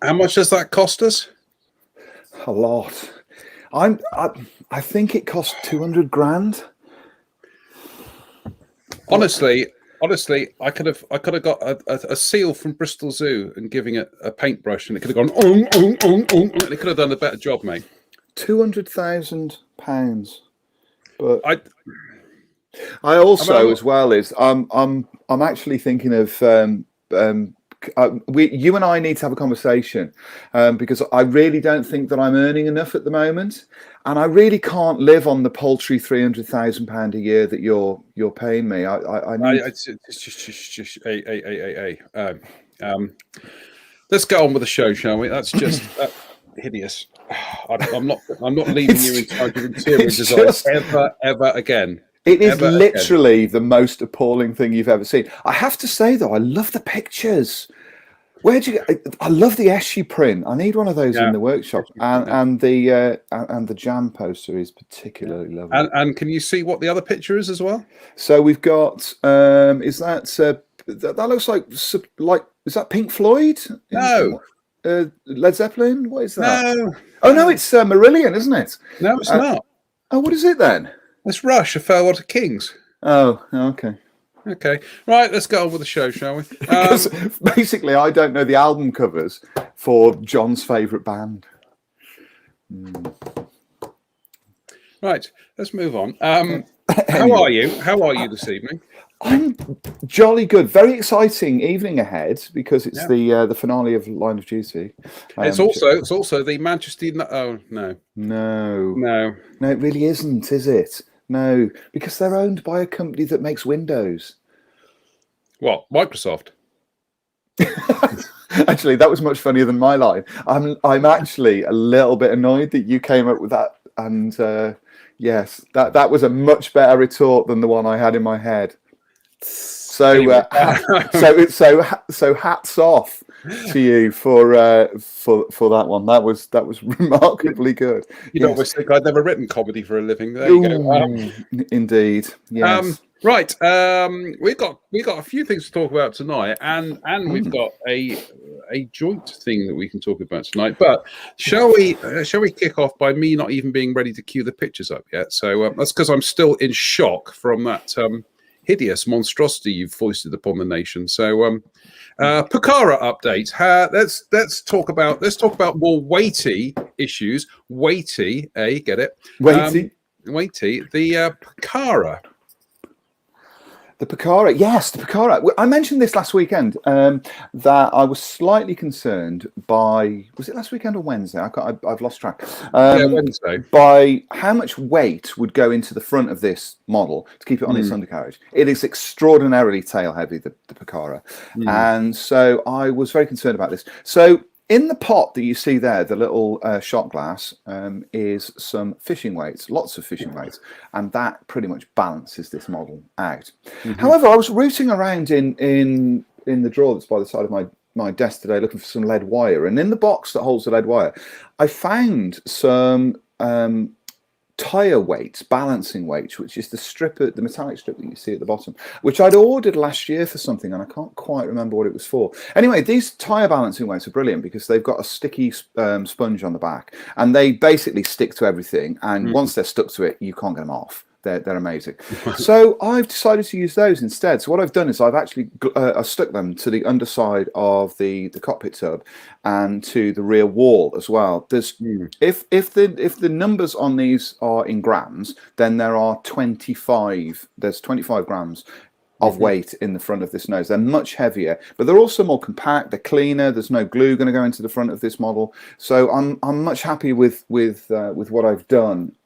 How much does that cost us? A lot. I think it cost 200 grand. Honestly, I could have got a seal from Bristol Zoo and giving it a paintbrush, and it could have gone and it could have done a better job, mate. £200,000. But I I also, I'm- as well, is I'm actually thinking of you and I need to have a conversation because I really don't think that I'm earning enough at the moment, and I really can't live on the paltry £300,000 a year that you're paying me. I need. it's just let's get on with the show, shall we? That's just hideous. I'm not leaving you in charge of interior design ever again. It is literally the most appalling thing you've ever seen. I have to say, though, I love the pictures. Where'd you get? I love the Eschi print. I need one of those in the workshop, and the Jam poster is particularly lovely. And can you see what the other picture is as well? So we've got is that looks like is that Pink Floyd? No. Led Zeppelin? What is that? No. Oh no, it's Marillion, isn't it? No, it's not. Oh, what is it then? It's Rush, A Farewell to Kings. Oh, okay. Okay, right. Let's get on with the show, shall we? Because basically, I don't know the album covers for John's favourite band. Right, let's move on. How are you? How are you this evening? I'm jolly good. Very exciting evening ahead because it's the finale of Line of Duty. It's also the Manchester. Oh no, it really isn't, is it? No, because they're owned by a company that makes Windows. What? Microsoft? Actually, that was much funnier than my line. I'm actually a little bit annoyed that you came up with that, and yes, that was a much better retort than the one I had in my head. So anyway. so hats off to you for that one. That was remarkably good. You always think I'd never written comedy for a living. There you go. Indeed. Yes. Right. We've got a few things to talk about tonight, and we've got a joint thing that we can talk about tonight. But shall we kick off by me not even being ready to cue the pictures up yet? So that's because I'm still in shock from that hideous monstrosity you've foisted upon the nation. So Pucara update. Let's talk about more weighty issues. Weighty, get it? Weighty. The Pucara. The Pucara, yes, the Pucara. I mentioned this last weekend that I was slightly concerned by. Was it last weekend or Wednesday? I've lost track. Wednesday. By how much weight would go into the front of this model to keep it on its undercarriage. It is extraordinarily tail heavy, the Pucara, and so I was very concerned about this. So in the pot that you see there, the little shot glass, is some fishing weights, lots of fishing weights, and that pretty much balances this model out. However, I was rooting around in the drawer that's by the side of my desk today looking for some lead wire, and in the box that holds the lead wire, I found some tire weights, balancing weights, which is the metallic strip that you see at the bottom, which I'd ordered last year for something, and I can't quite remember what it was for. Anyway, these tire balancing weights are brilliant because they've got a sticky sponge on the back, and they basically stick to everything, and once they're stuck to it, you can't get them off. They're amazing. So I've decided to use those instead. So what I've done is I've actually I've stuck them to the underside of the cockpit tub and to the rear wall as well. There's if the numbers on these are in grams, then there are 25. There's 25 grams of weight in the front of this nose. They're much heavier, but they're also more compact. They're cleaner. There's no glue going to go into the front of this model. So I'm much happy with what I've done.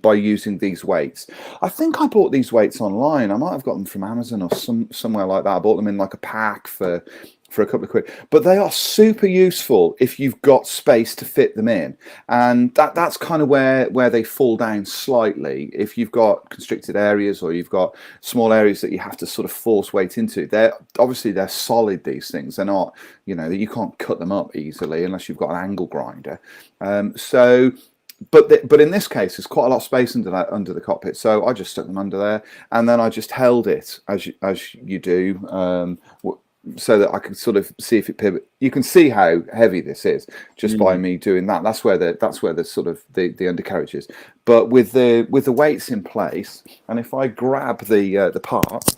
By using these weights. I think I bought these weights online. I might have got them from Amazon or somewhere like that. I bought them in like a pack for a couple of quid. But they are super useful if you've got space to fit them in. And that's kind of where they fall down slightly. If you've got constricted areas or you've got small areas that you have to sort of force weight into, they're solid, these things. They're not, you can't cut them up easily unless you've got an angle grinder. But in this case, there's quite a lot of space under the cockpit, so I just stuck them under there, and then I just held it as you do, so that I can sort of see if it pivot. You can see how heavy this is just by me doing that. That's where the sort of the undercarriage is. But with the weights in place, and if I grab the part.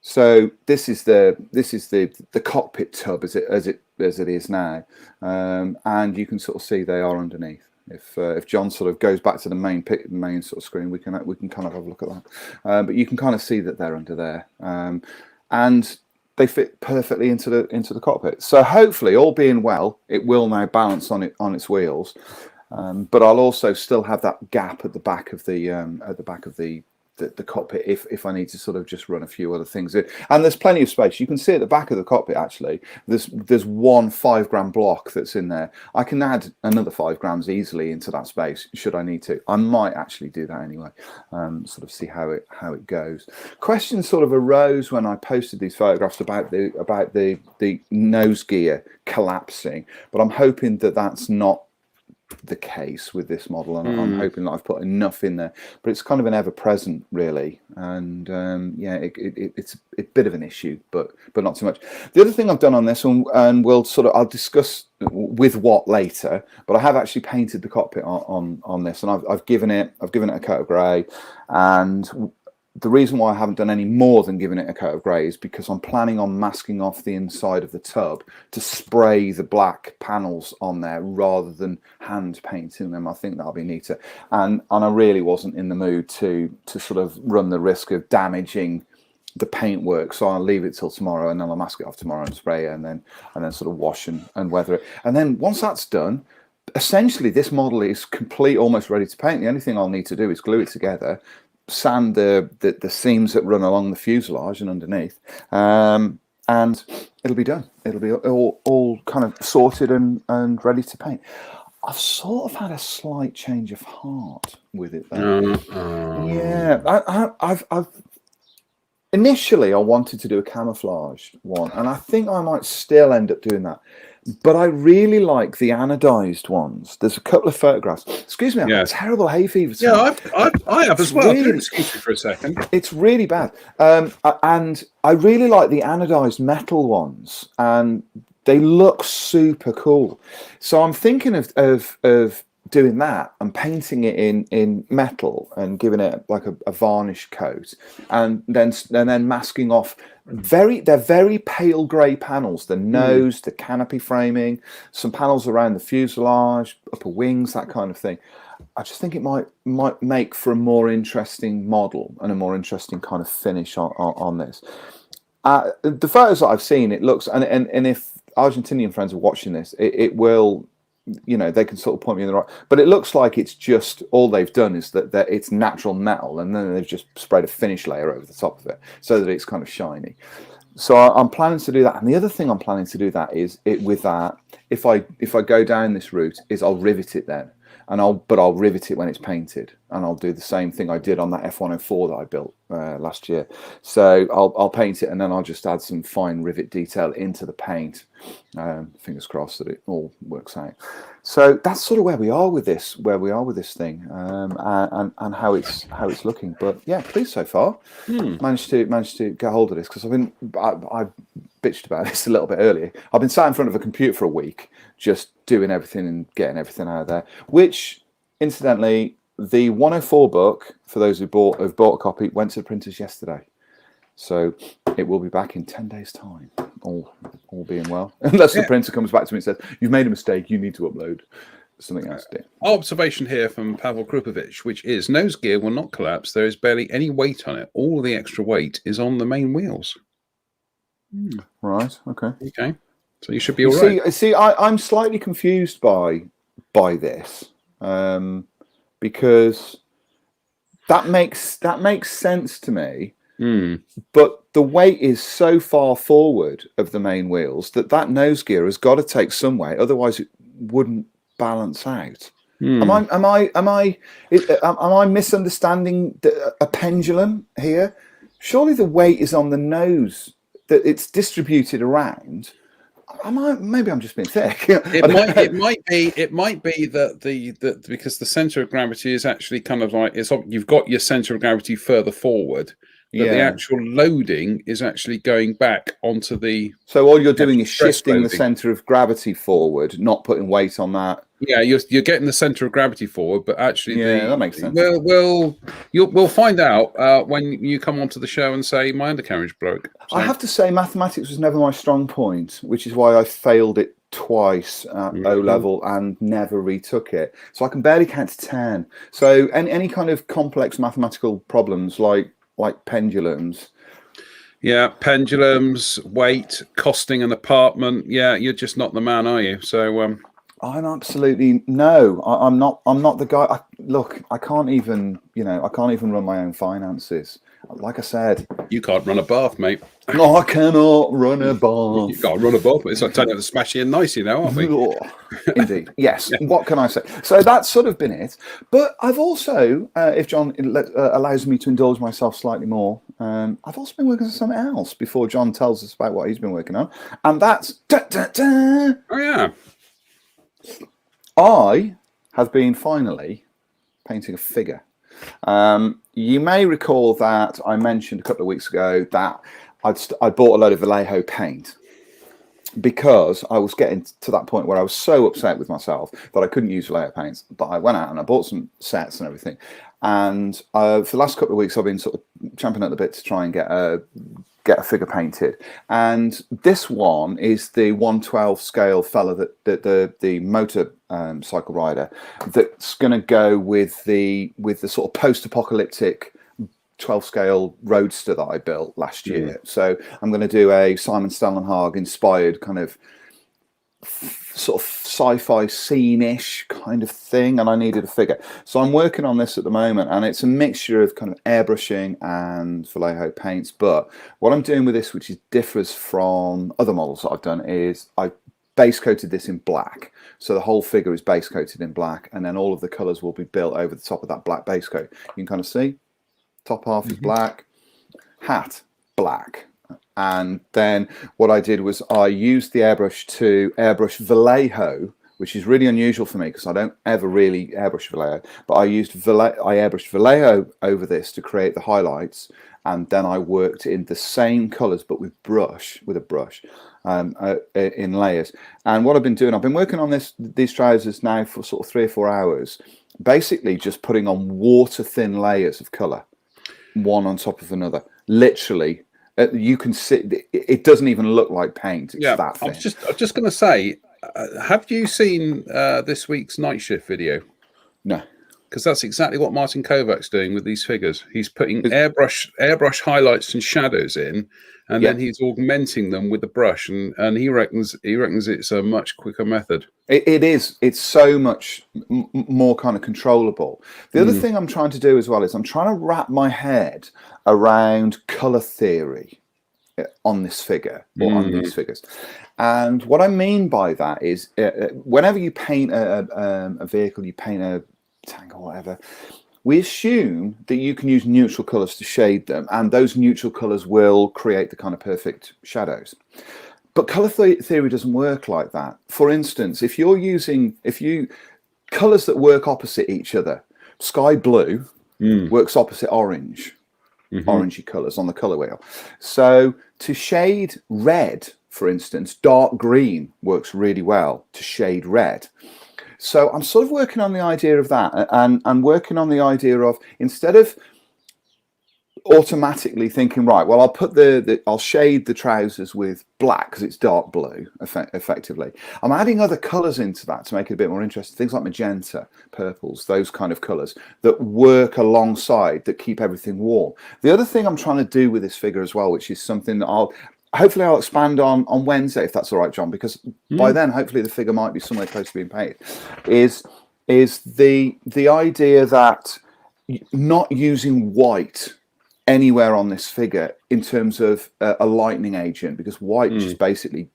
So this is the cockpit tub as it is now, and you can sort of see they are underneath. If John sort of goes back to the main sort of screen, we can kind of have a look at that. But you can kind of see that they're under there, and they fit perfectly into the cockpit. So hopefully, all being well, it will now balance on its wheels. But I'll also still have that gap at the back of the cockpit if I need to sort of just run a few other things in. And there's plenty of space. You can see at the back of the cockpit actually there's one 5 gram block that's in there. I can add another 5 grams easily into that space should I need to. I might actually do that anyway, sort of see how it goes. Questions sort of arose when I posted these photographs about the nose gear collapsing, but I'm hoping that that's not the case with this model, and I'm hoping that I've put enough in there, but it's kind of an ever-present really, and it's a bit of an issue, but not too much. The other thing I've done on this one, and I'll discuss with what later, but I have actually painted the cockpit on this, and I've given it a coat of grey, and the reason why I haven't done any more than giving it a coat of grey is because I'm planning on masking off the inside of the tub to spray the black panels on there rather than hand painting them. I think that'll be neater. And I really wasn't in the mood to sort of run the risk of damaging the paintwork, so I'll leave it till tomorrow, and then I'll mask it off tomorrow and spray it, and then sort of wash and weather it. And then once that's done, essentially this model is complete, almost ready to paint. The only thing I'll need to do is glue it together, sand the seams that run along the fuselage and underneath, and it'll be done. It'll be all kind of sorted and ready to paint. I've sort of had a slight change of heart with it though. Yeah, I've initially I wanted to do a camouflage one, and I think I might still end up doing that. But I really like the anodized ones. There's a couple of photographs. Excuse me, I've got terrible hay fever tonight. Yeah, I have as well. Really, excuse me for a second. It's really bad. And I really like the anodized metal ones, and they look super cool. So I'm thinking of doing that and painting it in metal and giving it like a varnish coat, and then masking off they're very pale grey panels, the nose, the canopy framing, some panels around the fuselage, upper wings, that kind of thing. I just think it might make for a more interesting model and a more interesting kind of finish on this. The photos that I've seen, it looks, and if Argentinian friends are watching this, it will, you know, they can sort of point me in the right, but it looks like it's just, all they've done is that it's natural metal, and then they've just sprayed a finish layer over the top of it so that it's kind of shiny. So I'm planning to do that. And the other thing I'm planning to do that is if I go down this route, is I'll rivet it then, and I'll rivet it when it's painted, and I'll do the same thing I did on that F104 that I built last year. So I'll paint it, and then I'll just add some fine rivet detail into the paint. Fingers crossed that it all works out. So that's sort of where we are with this thing, and how it's looking. But yeah, pleased so far. Managed to get hold of this, because I bitched about this a little bit earlier. I've been sat in front of a computer for a week, just doing everything and getting everything out of there. Which, incidentally, the 104 book, for those who have bought a copy, went to the printers yesterday. So it will be back in 10 days' time, all being well. Unless the printer comes back to me and says, "You've made a mistake, you need to upload something else." Observation here from Pavel Krupovich, which is, nose gear will not collapse. There is barely any weight on it. All the extra weight is on the main wheels. Right, okay. Okay. So you should be all right. See, I'm slightly confused by this, because that makes sense to me. But the weight is so far forward of the main wheels that nose gear has got to take some weight, otherwise it wouldn't balance out. Am I misunderstanding a pendulum here? Surely the weight is on the nose, that it's distributed around. Maybe I'm just being thick. It might be that because the center of gravity is actually kind of like, you've got your center of gravity further forward. but the Yeah. actual loading is actually going back onto the. So all you're doing is stress shifting the loading. center of gravity forward, not putting weight on that. Yeah, you're getting the center of gravity forward, but actually, Yeah, that makes sense. We'll find out when you come onto the show and say my undercarriage broke. So, I have to say, mathematics was never my strong point, which is why I failed it twice at O level and never retook it. So I can barely count to 10. So any kind of complex mathematical problems like pendulums. yeah, pendulums, weight, costing an apartment. Yeah, you're just not the man, are you? So I'm absolutely no. I'm not. I'm not the guy. Look, I can't even. I can't even run my own finances. Like I said, you can't run a bath, mate. No, I cannot run a bath. You can't run a bath. It's like turning out to smash in nicely now, aren't we? Indeed. Yes. Yeah. What can I say? So that's sort of been it. But I've also, if John allows me to indulge myself slightly more, I've also been working on something else before John tells us about what he's been working on. And that's... Oh, yeah. I have been finally painting a figure. You may recall that I mentioned a couple of weeks ago that I bought a load of Vallejo paint because I was getting to that point where I was so upset with myself that I couldn't use Vallejo paints. But I went out and I bought some sets and everything. And for the last couple of weeks, I've been sort of champing at the bit to try and get a figure painted. And this one is the 1/12 scale fella that the motor cycle rider that's going to go with the sort of post-apocalyptic 12 scale roadster that I built last year. So I'm going to do a Simon Stellenhag inspired kind of sort of sci-fi scene-ish kind of thing, and I needed a figure. So I'm working on this at the moment, and it's a mixture of kind of airbrushing and Vallejo paints. But what I'm doing with this, which differs from other models that I've done, is I base coated this in black. So the whole figure is base coated in black, and then all of the colors will be built over the top of that black base coat. You can kind of see top half is black, hat black. And then what I did was I used the airbrush to airbrush Vallejo, which is really unusual for me because I don't ever really airbrush Vallejo. But I airbrushed Vallejo over this to create the highlights, and then I worked in the same colours but with a brush in layers. And what I've been doing, I've been working on these trousers now for sort of 3 or 4 hours, basically just putting on water thin layers of colour, one on top of another, literally. You can see it doesn't even look like paint. It's that thin. I was just going to say, have you seen this week's night shift video? No, because that's exactly what Martin Kovac's doing with these figures. He's putting airbrush highlights and shadows in, and then he's augmenting them with the brush, and he reckons it's a much quicker method. It is. It's so much more kind of controllable. The other thing I'm trying to do as well is I'm trying to wrap my head around color theory on this figure or on these figures. And what I mean by that is whenever you paint a vehicle, you paint a tank or whatever, we assume that you can use neutral colors to shade them, and those neutral colors will create the kind of perfect shadows. But color theory doesn't work like that. For instance, if colors that work opposite each other, sky blue works opposite orange, orangey colors on the color wheel. So to shade red, for instance, dark green works really well to shade red. So I'm sort of working on the idea of that, and working on the idea of, instead of automatically thinking, right, well, I'll put I'll shade the trousers with black because it's dark blue, effectively. I'm adding other colors into that to make it a bit more interesting. Things like magenta, purples, those kind of colors that work alongside, that keep everything warm. The other thing I'm trying to do with this figure as well, which is something that hopefully I'll expand on Wednesday, if that's all right, John, because by then hopefully the figure might be somewhere close to being painted, is the idea that not using white anywhere on this figure in terms of a lightening agent, because white just basically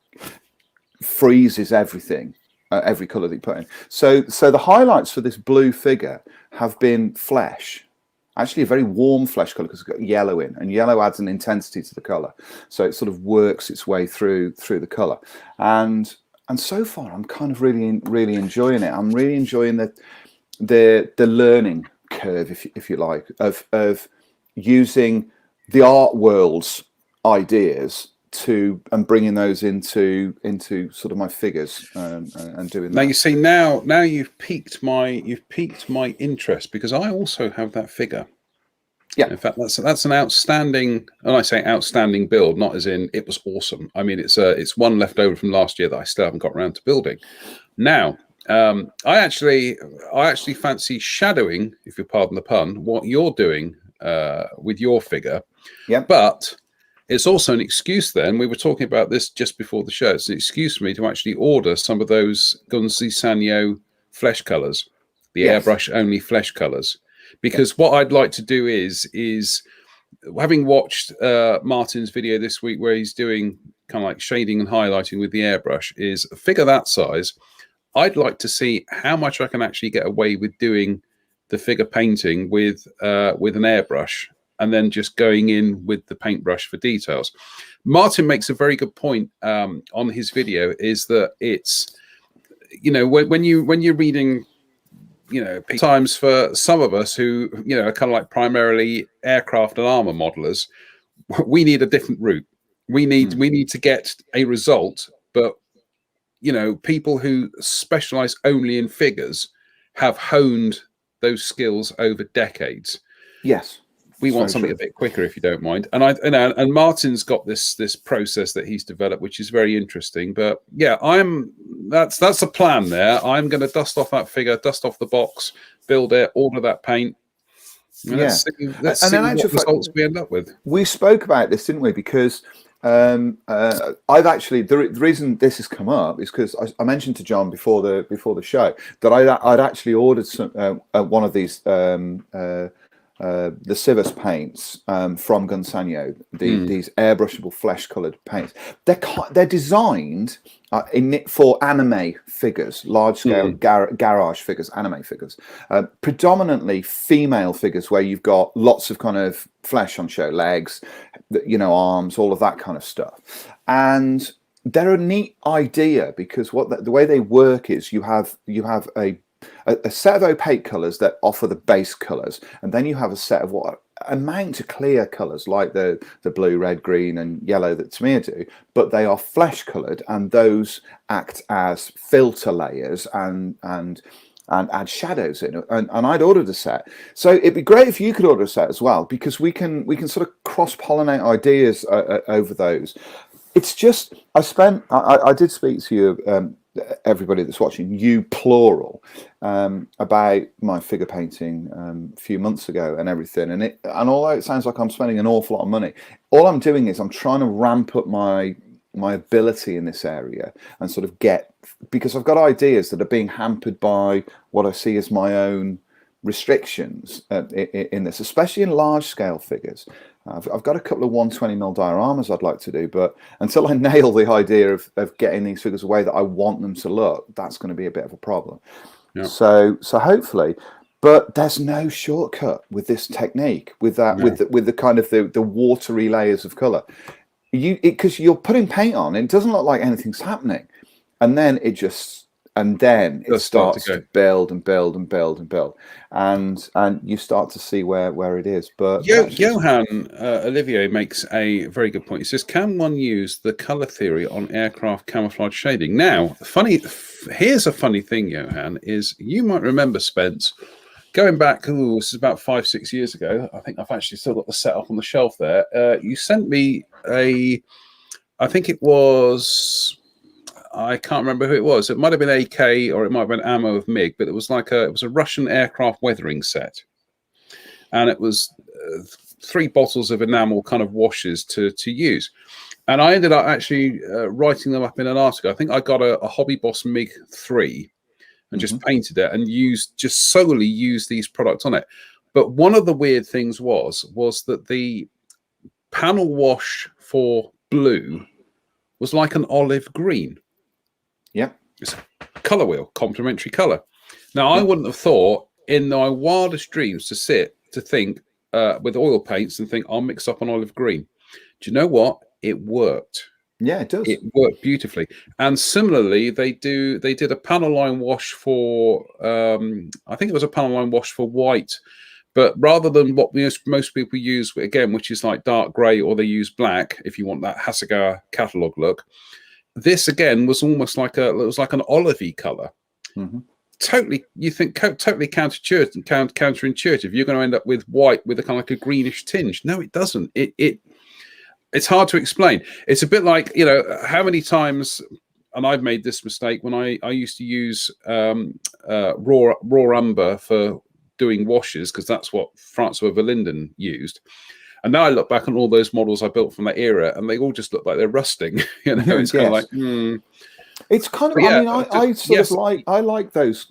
freezes everything, every color that you put in. So the highlights for this blue figure have been flesh. Actually a very warm flesh color because it's got yellow in, and yellow adds an intensity to the color, so it sort of works its way through the color. And so far I'm kind of really enjoying it. I'm really enjoying the learning curve, if you like, of using the art world's ideas to and bringing those into sort of my figures and doing Now that. you see, now you've piqued my interest, because I also have that figure. Yeah. In fact, that's an outstanding, and I say outstanding build, not as in it was awesome. I mean, it's one left over from last year that I still haven't got around to building. Now, I actually fancy shadowing, if you pardon the pun, what you're doing with your figure. Yeah. But it's also an excuse then. We were talking about this just before the show. It's an excuse for me to actually order some of those Gunzi Sanyo flesh colors, the airbrush only flesh colors. Because what I'd like to do is having watched Martin's video this week where he's doing kind of like shading and highlighting with the airbrush, is a figure that size. I'd like to see how much I can actually get away with doing the figure painting with an airbrush, and then just going in with the paintbrush for details. Martin makes a very good point on his video, is that it's, you know, when you're reading, you know, times for some of us who, you know, are kind of like primarily aircraft and armor modelers, we need a different route. We need to get a result, but, you know, people who specialize only in figures have honed those skills over decades. Yes. We want something a bit quicker, if you don't mind. And Martin's got this process that he's developed, which is very interesting. But yeah, that's the plan there. I'm going to dust off that figure, dust off the box, build it, order that paint. Let's see what results we end up with. We spoke about this, didn't we? Because I've actually the reason this has come up is because I mentioned to John before the show that I'd actually ordered some one of these. The Civus paints from Gunsanyo, these airbrushable flesh-colored paints. They're designed for anime figures, large-scale garage figures, anime figures, predominantly female figures, where you've got lots of kind of flesh on show, legs, you know, arms, all of that kind of stuff. And they're a neat idea because the way they work is you have a set of opaque colors that offer the base colors, and then you have a set of what amount to clear colors like the blue, red, green and yellow that Tamiya do, but they are flesh colored, and those act as filter layers and add shadows in. And I'd ordered a set, so it'd be great if you could order a set as well, because we can sort of cross-pollinate ideas over those. It's just I did speak to you, everybody that's watching, you plural, about my figure painting a few months ago and everything, and although it sounds like I'm spending an awful lot of money, all I'm doing is I'm trying to ramp up my ability in this area and sort of because I've got ideas that are being hampered by what I see as my own restrictions in this, especially in large scale figures. I've got a couple of 120mm dioramas I'd like to do, but until I nail the idea of getting these figures away that I want them to look, that's going to be a bit of a problem. Yeah. So hopefully, but there's no shortcut with this technique, with that, with the kind of the watery layers of color. Because you're putting paint on, and it doesn't look like anything's happening, and then it starts to build and build and build and build, and you start to see where it is. But Johan Olivier makes a very good point. He says, "Can one use the color theory on aircraft camouflage shading?" Now, here's a funny thing, Johan, is you might remember, Spence, going back, this is about 5-6 years ago. I think I've actually still got the set up on the shelf there. You sent me I think it was, I can't remember who it was. It might have been AK or it might have been Ammo of MiG, but it was a Russian aircraft weathering set, and it was 3 bottles of enamel kind of washes to use. And I ended up actually writing them up in an article. I think I got a Hobby Boss MiG 3 and just painted it and solely used these products on it. But one of the weird things was that the panel wash for blue was like an olive green. Yeah. It's a color wheel, complementary color. Now, I wouldn't have thought in my wildest dreams to think with oil paints and think I'll mix up an olive green. Do you know what? It worked. Yeah, it does. It worked beautifully. And similarly, they did a panel line wash for, I think it was a panel line wash for white, But rather than what most people use, again, which is like dark grey, or they use black if you want that Hasegawa catalogue look, this again was almost like it was like an olivey colour. Totally, you think totally counterintuitive. You're going to end up with white with a kind of like a greenish tinge. No, it doesn't. It's hard to explain. It's a bit like, you know, how many times, and I've made this mistake when I used to use raw umber for doing washes, because that's what Francois Verlinden used. And now I look back on all those models I built from that era, and they all just look like they're rusting. You know, it's kind of like, It's kind of. But yeah, I mean, I sort of like. I like those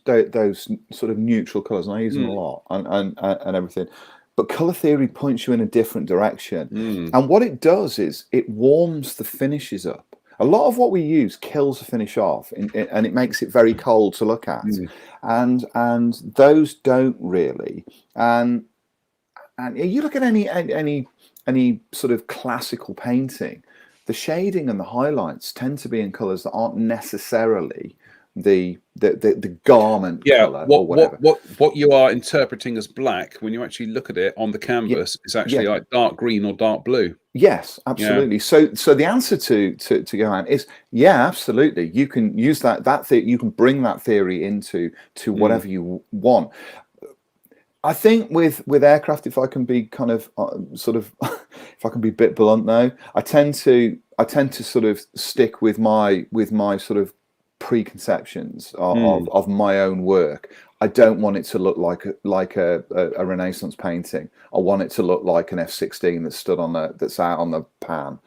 sort of neutral colours, and I use them a lot, and everything. But color theory points you in a different direction, and what it does is it warms the finishes up. A lot of what we use kills the finish off, and it makes it very cold to look at, and those don't really. And you look at any sort of classical painting, the shading and the highlights tend to be in colours that aren't necessarily the garment colour or whatever. What you are interpreting as black when you actually look at it on the canvas is actually like dark green or dark blue. Yes, absolutely. Yeah. So the answer to Johan is absolutely. You can use that you can bring that theory into whatever you want. I think with aircraft, if I can be kind of if I can be a bit blunt now, I tend to sort of stick with my sort of preconceptions of my own work. I don't want it to look like a Renaissance painting. I want it to look like an F-16 that's out on the pan.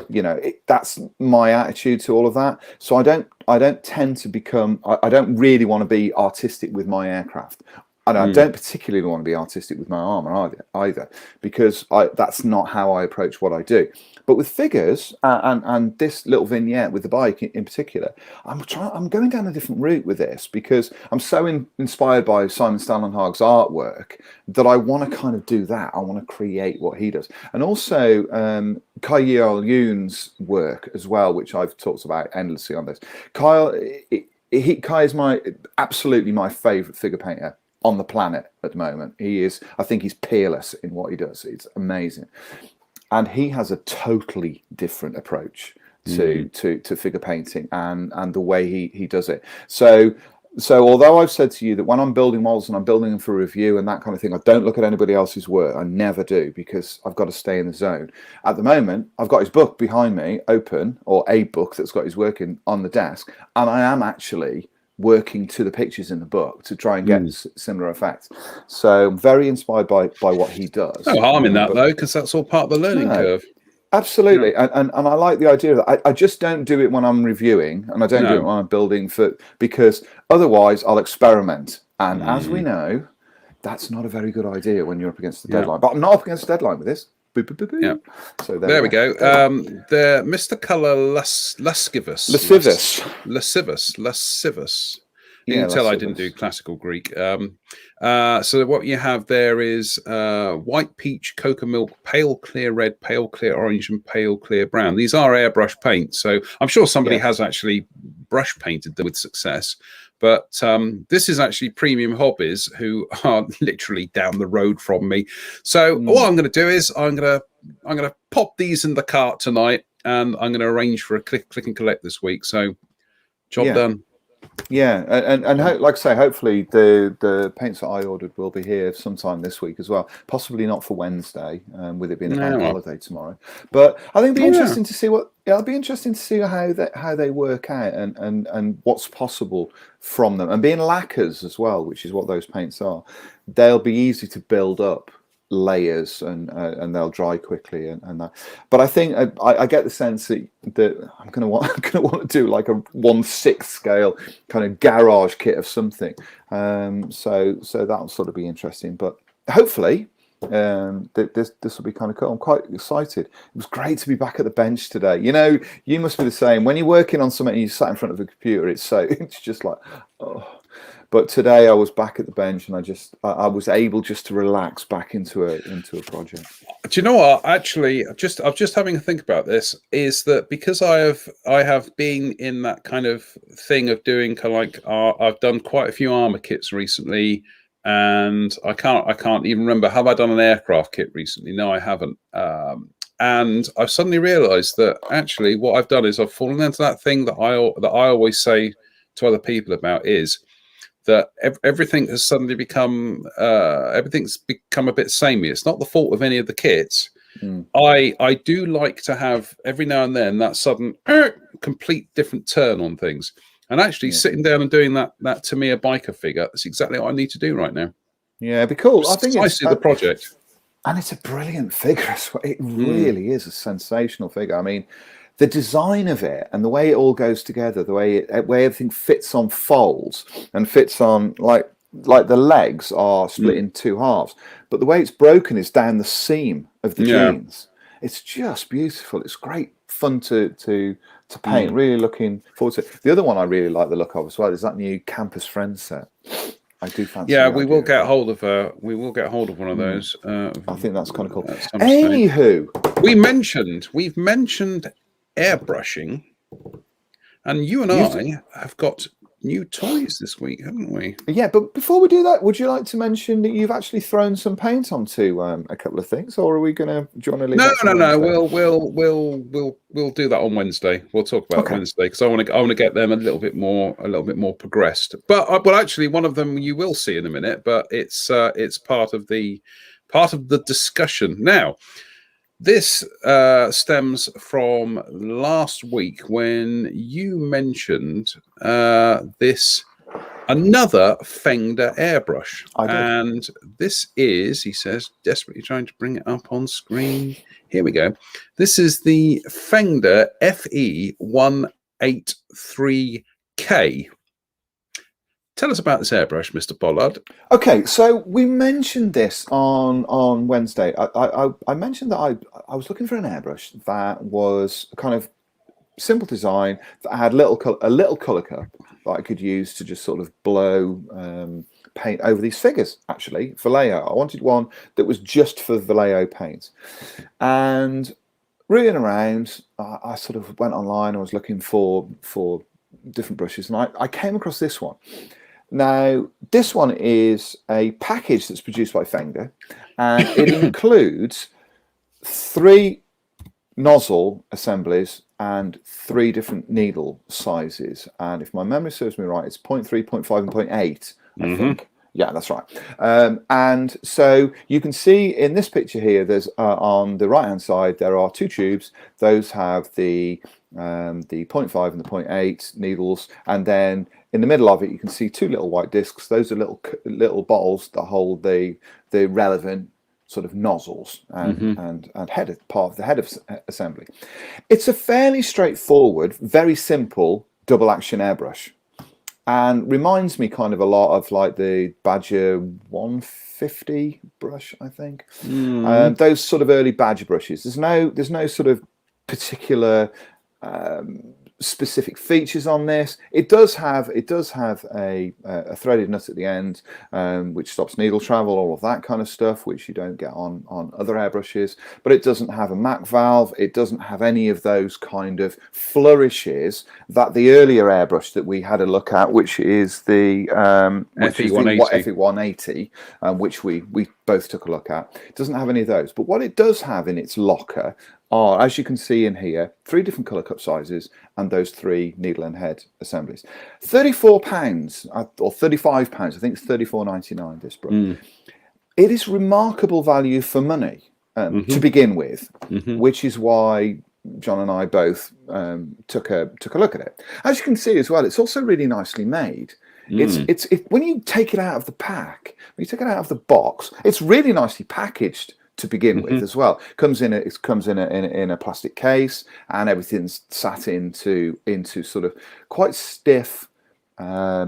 You know, that's my attitude to all of that. So I don't tend to become. I don't really want to be artistic with my aircraft. And I don't particularly want to be artistic with my armour either, because that's not how I approach what I do. But with figures and this little vignette with the bike in particular, I'm going down a different route with this, because I'm so inspired by Simon Stalenhag's artwork that I want to kind of do that. I want to create what he does, and also Kai Youn's work as well, which I've talked about endlessly on this. Kai is absolutely my favourite figure painter on the planet at the moment. I think he's peerless in what he does. It's amazing. And he has a totally different approach to figure painting and the way he does it. So although I've said to you that when I'm building models and I'm building them for review and that kind of thing, I don't look at anybody else's work. I never do, because I've got to stay in the zone. At the moment, I've got his book behind me open, or a book that's got his work on the desk, and I am actually working to the pictures in the book to try and get similar effects. So I'm very inspired by what he does. No harm in that, though, because that's all part of the learning curve. Absolutely. Yeah. And I like the idea of that. I just don't do it when I'm reviewing, and I don't do it when I'm building, because otherwise I'll experiment. And as we know, that's not a very good idea when you're up against the deadline. But I'm not up against the deadline with this. Boop, boop, boop, boop. Yeah. So there we go. The Mr. Color Lascivus. You can tell I didn't do classical Greek. So what you have there is white peach, cocoa milk, pale clear red, pale clear orange, and pale clear brown. These are airbrush paints, so I'm sure somebody has actually brush painted them with success. But this is actually Premium Hobbies, who are literally down the road from me. So what I'm going to do is I'm going to pop these in the cart tonight, and I'm going to arrange for a click and collect this week. So job done. Yeah, and like I say, hopefully the paints that I ordered will be here sometime this week as well. Possibly not for Wednesday, with it being a bank holiday tomorrow. But I think it'll be interesting to see it'll be interesting to see how they work out and what's possible from them. And being lacquers as well, which is what those paints are, they'll be easy to build up layers and they'll dry quickly and that. But I think I get the sense that I'm gonna want to do like a 1/6 scale kind of garage kit of something. So that'll sort of be interesting. But hopefully this will be kind of cool. I'm quite excited. It was great to be back at the bench today. You know, you must be the same. When you're working on something and you sat in front of a computer, it's just like, oh. But today I was back at the bench, and I was able just to relax back into a project. Do you know what? Actually, I'm just having a think about this. Is that because I have been in that kind of thing of doing kind of like I've done quite a few armor kits recently, and I can't even remember. Have I done an aircraft kit recently? No, I haven't. And I've suddenly realised that actually what I've done is I've fallen into that thing that I always say to other people about, is that everything has suddenly become everything's become a bit samey. It's not the fault of any of the kits. I do like to have every now and then that sudden complete different turn on things. And actually sitting down and doing that Tamiya biker figure, that's exactly what I need to do right now. Yeah, it'd be cool. I think it's the project. And it's a brilliant figure as well. It really is a sensational figure. I mean, the design of it and the way it all goes together, the way everything fits on folds and fits on like the legs are split in two halves, but the way it's broken is down the seam of the jeans. It's just beautiful. It's great fun to paint. Really looking forward to it. The other one I really like the look of as well is that new Campus Friends set. I do fancy. Yeah, we will get hold of one of those. I think that's kind of cool. Anywho, we've mentioned airbrushing, and you and I have got new toys this week, haven't we? Yeah, but before we do that, would you like to mention that you've actually thrown some paint onto a couple of things, or are we going to? Do you want to leave? No. We'll do that on Wednesday. We'll talk about it Wednesday, because I want to get them a little bit more progressed. But actually, one of them you will see in a minute. But it's part of the discussion now. This stems from last week when you mentioned this another Fengder airbrush. And this is, he says, desperately trying to bring it up on screen. Here we go. This is the Fengder FE183K. Tell us about this airbrush, Mr. Pollard. Okay, so we mentioned this on Wednesday. I mentioned that I was looking for an airbrush that was a kind of simple design, that had a little color cup that I could use to just sort of blow paint over these figures, actually, Vallejo. I wanted one that was just for Vallejo paint. And reading around, I sort of went online. I was looking for different brushes, and I came across this one. Now, this one is a package that's produced by Fengder, and it includes 3 nozzle assemblies and 3 different needle sizes. And if my memory serves me right, it's 0.3, 0.5, and 0.8, I think. Yeah, that's right. And so you can see in this picture here, there's on the right-hand side, there are 2 tubes. Those have the 0.5 and the 0.8 needles, and then in the middle of it you can see 2 little white discs. Those are little bottles that hold the relevant sort of nozzles and head, part of the head of assembly. It's a fairly straightforward, very simple double action airbrush, and reminds me kind of a lot of like the Badger 150 brush, I think. Those sort of early Badger brushes. There's no sort of particular specific features on this. It does have a threaded nut at the end, which stops needle travel, all of that kind of stuff, which you don't get on other airbrushes. But it doesn't have a MAC valve. It doesn't have any of those kind of flourishes that the earlier airbrush that we had a look at, which is the FE180, which we both took a look at. It doesn't have any of those. But what it does have in its locker are, as you can see in here, 3 different colour cup sizes and those 3 needle and head assemblies. £34 or £35, I think it's £34.99 this brush. It is remarkable value for money to begin with, which is why John and I both took a look at it. As you can see as well, it's also really nicely made. It's when you take it out of the pack, when you take it out of the box, it's really nicely packaged to begin with as well. It comes in a plastic case, and everything's sat into sort of quite stiff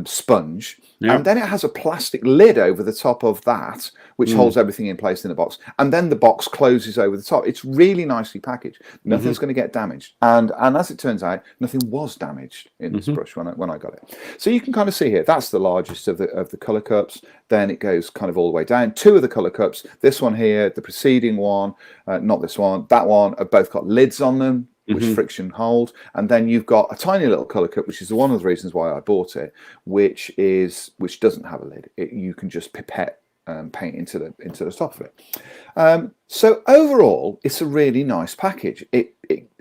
sponge, and then it has a plastic lid over the top of that, which holds everything in place in the box, and then the box closes over the top. It's really nicely packaged. Nothing's going to get damaged, and as it turns out, nothing was damaged in this brush when I got it. So you can kind of see here, that's the largest of the color cups. Then it goes kind of all the way down. 2 of the color cups, this one here, the preceding one, not this one, that one, have both got lids on them. which Mhm. friction hold, and then you've got a tiny little colour cup, which is one of the reasons why I bought it, which doesn't have a lid. You can just pipette paint into the top of it. So overall, it's a really nice package.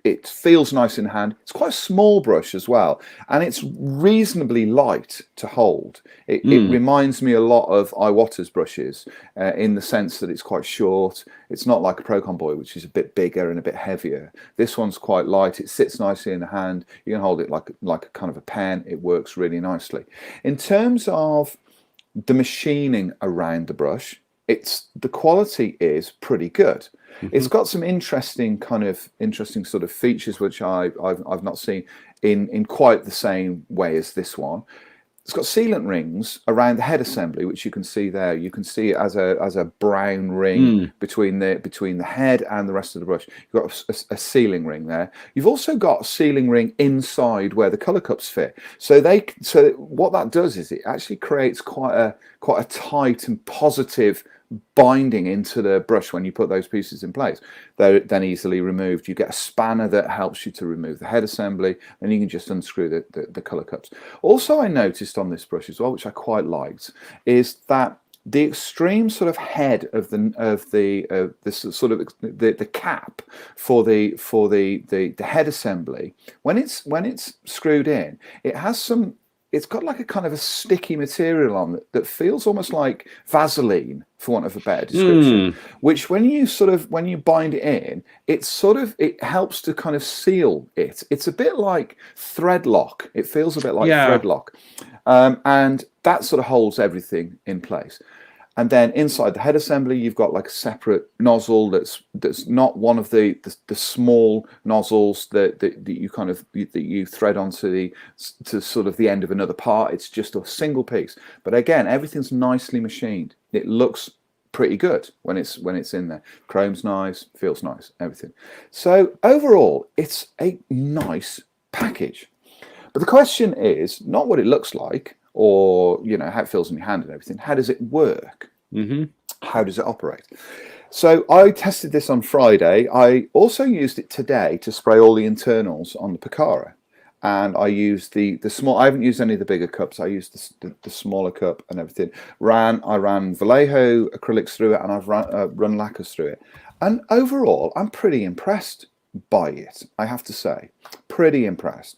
It feels nice in hand. It's quite a small brush as well, and it's reasonably light to hold. It reminds me a lot of Iwata's brushes in the sense that it's quite short. It's not like a Procon Boy, which is a bit bigger and a bit heavier. This one's quite light. It sits nicely in the hand. You can hold it like a kind of a pen. It works really nicely. In terms of the machining around the brush, the quality is pretty good. It's got some interesting sort of features which I've not seen in quite the same way as this one. It's got sealant rings around the head assembly, which you can see there. You can see it as a brown ring between the head and the rest of the brush. You've got a sealing ring there. You've also got a sealing ring inside where the colour cups fit. So what that does is it actually creates quite a tight and positive binding into the brush when you put those pieces in place. They're then easily removed. You get a spanner that helps you to remove the head assembly, and you can just unscrew the colour cups. Also, I noticed on this brush as well, which I quite liked, is that the extreme sort of head of the cap for the head assembly, when it's screwed in, it's got like a kind of a sticky material on it that feels almost like Vaseline, for want of a better description, which when you bind it in, it helps to kind of seal it. It's a bit like thread lock. It feels a bit like thread lock. And that sort of holds everything in place. And then inside the head assembly, you've got like a separate nozzle that's not one of the small nozzles that you thread onto to sort of the end of another part. It's just a single piece. But again, everything's nicely machined. It looks pretty good when it's in there. Chrome's nice, feels nice, everything. So overall, it's a nice package. But the question is not what it looks like, or how it feels in your hand and everything. How does it work? How does it operate? So I tested this on Friday. I also used it today to spray all the internals on the Picara, and I used the small. I haven't used any of the bigger cups. I used the smaller cup and everything. I ran Vallejo acrylics through it, and I've run lacquers through it. And overall, I'm pretty impressed by it. I have to say, pretty impressed.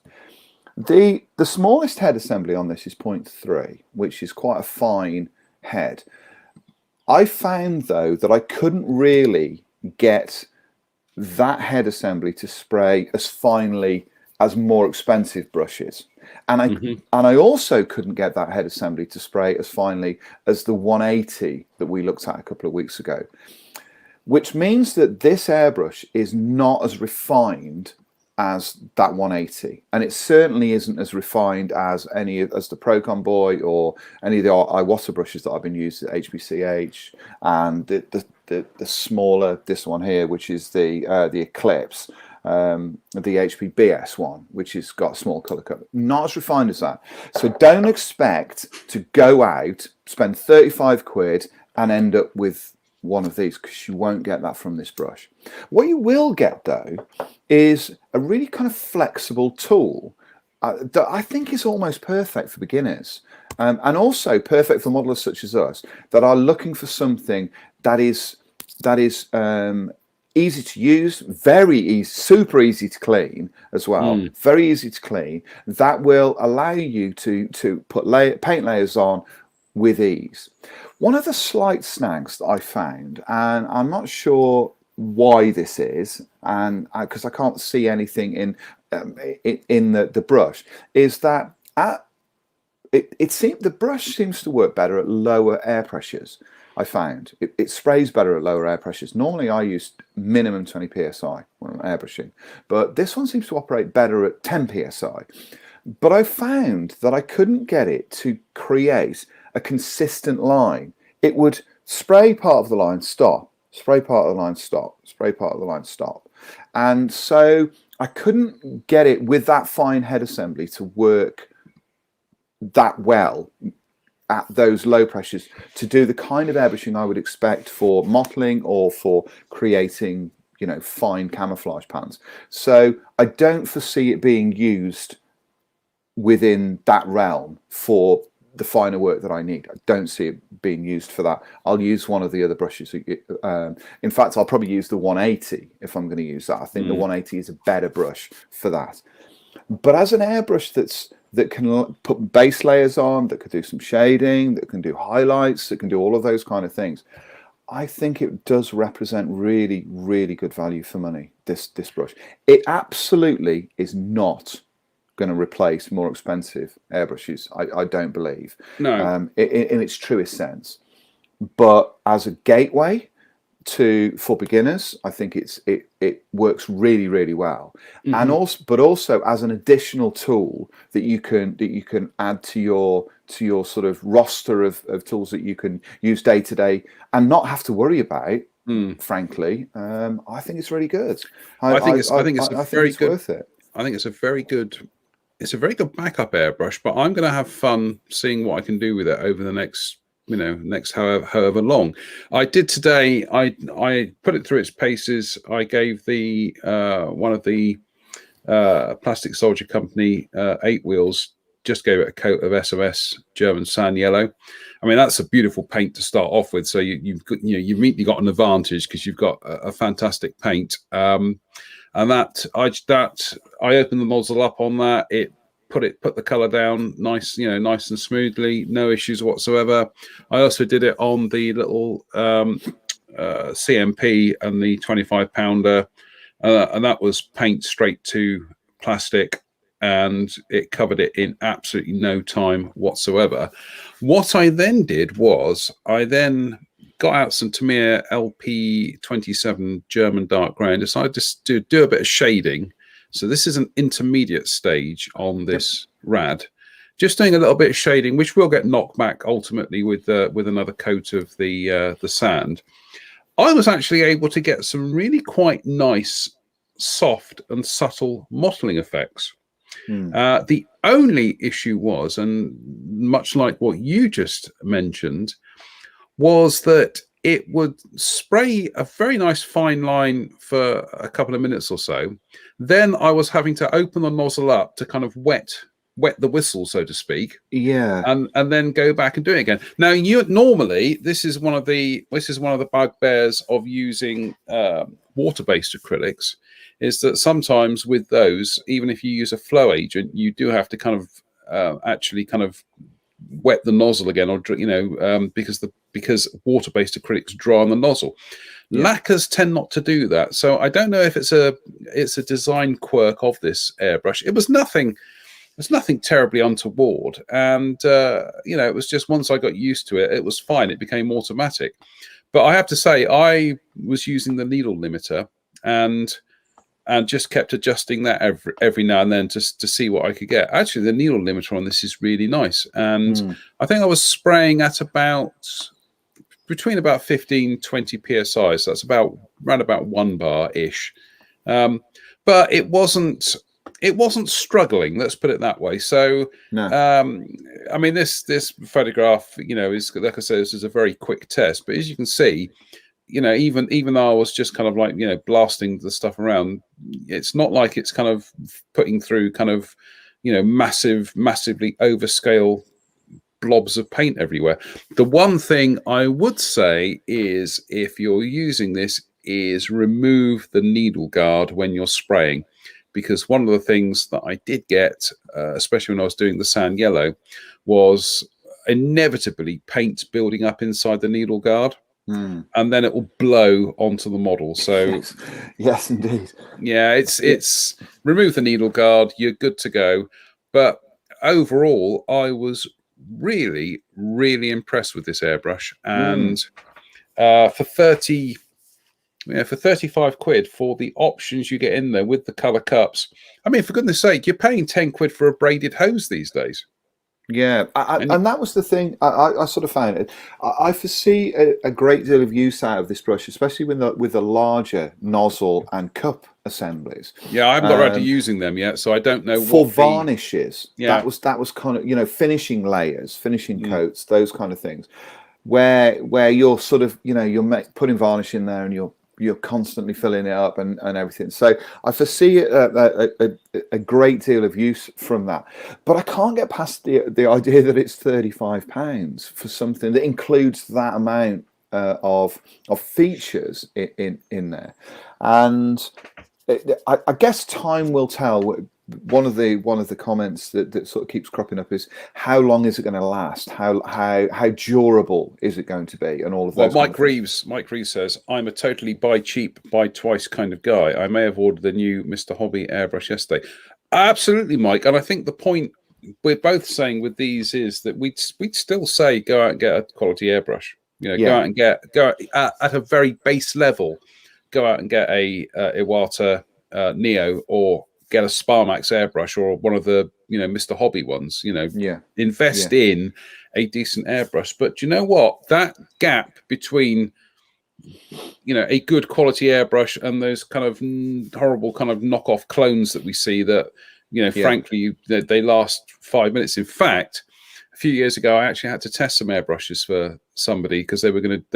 The smallest head assembly on this is 0.3, which is quite a fine head. I found, though, that I couldn't really get that head assembly to spray as finely as more expensive brushes. And I also couldn't get that head assembly to spray as finely as the 180 that we looked at a couple of weeks ago, which means that this airbrush is not as refined as that 180, and it certainly isn't as refined as the Procon Boy or any of the Iwata brushes that I've been using, HBCH, and the smaller, this one here, which is the Eclipse, the HP BS one, which has got a small colour cup. Not as refined as that. So don't expect to go out, spend 35 quid and end up with one of these, because you won't get that from this brush. What you will get, though, is a really kind of flexible tool that I think is almost perfect for beginners, and also perfect for modelers such as us that are looking for something that is easy to use, very easy, super easy to clean as well, very easy to clean, that will allow you to put paint layers on with ease. One of the slight snags that I found, and I'm not sure why this is, and because I can't see anything in the brush, is that the brush seems to work better at lower air pressures. I found it sprays better at lower air pressures. Normally I use minimum 20 psi when I'm airbrushing, but this one seems to operate better at 10 psi. But I found that I couldn't get it to create a consistent line. It would spray part of the line, stop, spray part of the line, stop, spray part of the line, stop. And so I couldn't get it with that fine head assembly to work that well at those low pressures to do the kind of airbrushing I would expect for mottling or for creating fine camouflage patterns. So I don't foresee it being used within that realm for the finer work that I need. I don't see it being used for that. I'll use one of the other brushes. In fact, I'll probably use the 180 if I'm going to use that. I think the 180 is a better brush for that. But as an airbrush that can put base layers on, that could do some shading, that can do highlights, that can do all of those kind of things, I think it does represent really, really good value for money, this brush. It absolutely is not going to replace more expensive airbrushes, I don't believe. No. In its truest sense. But as a gateway for beginners, I think it works really, really well. And also as an additional tool that you can add to your sort of roster of tools that you can use day to day and not have to worry about. Frankly, I think it's really good. I think it's worth it. I think it's a very good backup airbrush, but I'm going to have fun seeing what I can do with it over the next however long. I did today. I put it through its paces. I gave the one of the Plastic Soldier Company 8 wheels, just gave it a coat of SMS German sand yellow. I mean, that's a beautiful paint to start off with. So you've immediately got an advantage because you've got a fantastic paint. And that I opened the nozzle up on that. It put the color down nice and smoothly, no issues whatsoever. I also did it on the little CMP and the 25-pounder, and that was paint straight to plastic, and it covered it in absolutely no time whatsoever. What I then did was I then got out some Tamiya LP27 German dark grey and decided to do a bit of shading. So this is an intermediate stage on this rad. Just doing a little bit of shading, which will get knocked back ultimately with another coat of the sand. I was actually able to get some really quite nice, soft and subtle mottling effects. The only issue was, and much like what you just mentioned, was that it would spray a very nice fine line for a couple of minutes or so. Then I was having to open the nozzle up to kind of wet the whistle, so to speak. Yeah. And then go back and do it again. Now, normally this is one of the bugbears of using water-based acrylics, is that sometimes with those, even if you use a flow agent, you do have to kind of actually kind of wet the nozzle again, or because water-based acrylics dry on the nozzle. Yeah. Lacquers tend not to do that, so I don't know if it's a design quirk of this airbrush. It was nothing terribly untoward, and it was just once I got used to it, it was fine. It became automatic. But I have to say, I was using the needle limiter and just kept adjusting that every now and then just to see what I could get. Actually, the needle limiter on this is really nice. And I think I was spraying at between about 15-20 PSI. So that's around about 1 bar-ish. But it wasn't struggling, let's put it that way. So, no. I mean, this photograph, is, like I said, this is a very quick test. But as you can see, even though I was just kind of like, blasting the stuff around, it's not like it's kind of putting through kind of, massively overscale blobs of paint everywhere. The one thing I would say is, if you're using this, is remove the needle guard when you're spraying, because one of the things that I did get, especially when I was doing the sand yellow, was inevitably paint building up inside the needle guard. And then it will blow onto the model. So yes, indeed. Yeah, it's remove the needle guard, you're good to go. But overall, I was really, really impressed with this airbrush. And for 35 quid for the options you get in there with the color cups, I mean, for goodness sake, you're paying 10 quid for a braided hose these days. Yeah, and that was the thing I sort of found it. I foresee a great deal of use out of this brush, especially with the larger nozzle and cup assemblies. Yeah, I haven't got around to using them yet, so I don't know. For varnishes, that was kind of finishing layers, finishing coats, those kind of things, where you're sort of you're putting varnish in there and you're you're constantly filling it up and everything. So I foresee a great deal of use from that. But I can't get past the idea that it's £35 for something that includes that amount of features in there. And I guess time will tell. One of the comments that sort of keeps cropping up is, how long is it going to last? How durable is it going to be? And all of those. Well, Mike Reeves says, I'm a totally buy cheap, buy twice kind of guy. I may have ordered the new Mr. Hobby airbrush yesterday. Absolutely, Mike. And I think the point we're both saying with these is that we'd still say go out and get a quality airbrush. You know, go out and go at a very base level. Go out and get a Iwata Neo, or get a Sparmax airbrush, or one of the Mr. Hobby ones. Invest in a decent airbrush. But you know what? That gap between a good quality airbrush and those kind of horrible kind of knockoff clones that we see that frankly they last 5 minutes. In fact, a few years ago, I actually had to test some airbrushes for somebody because they were going to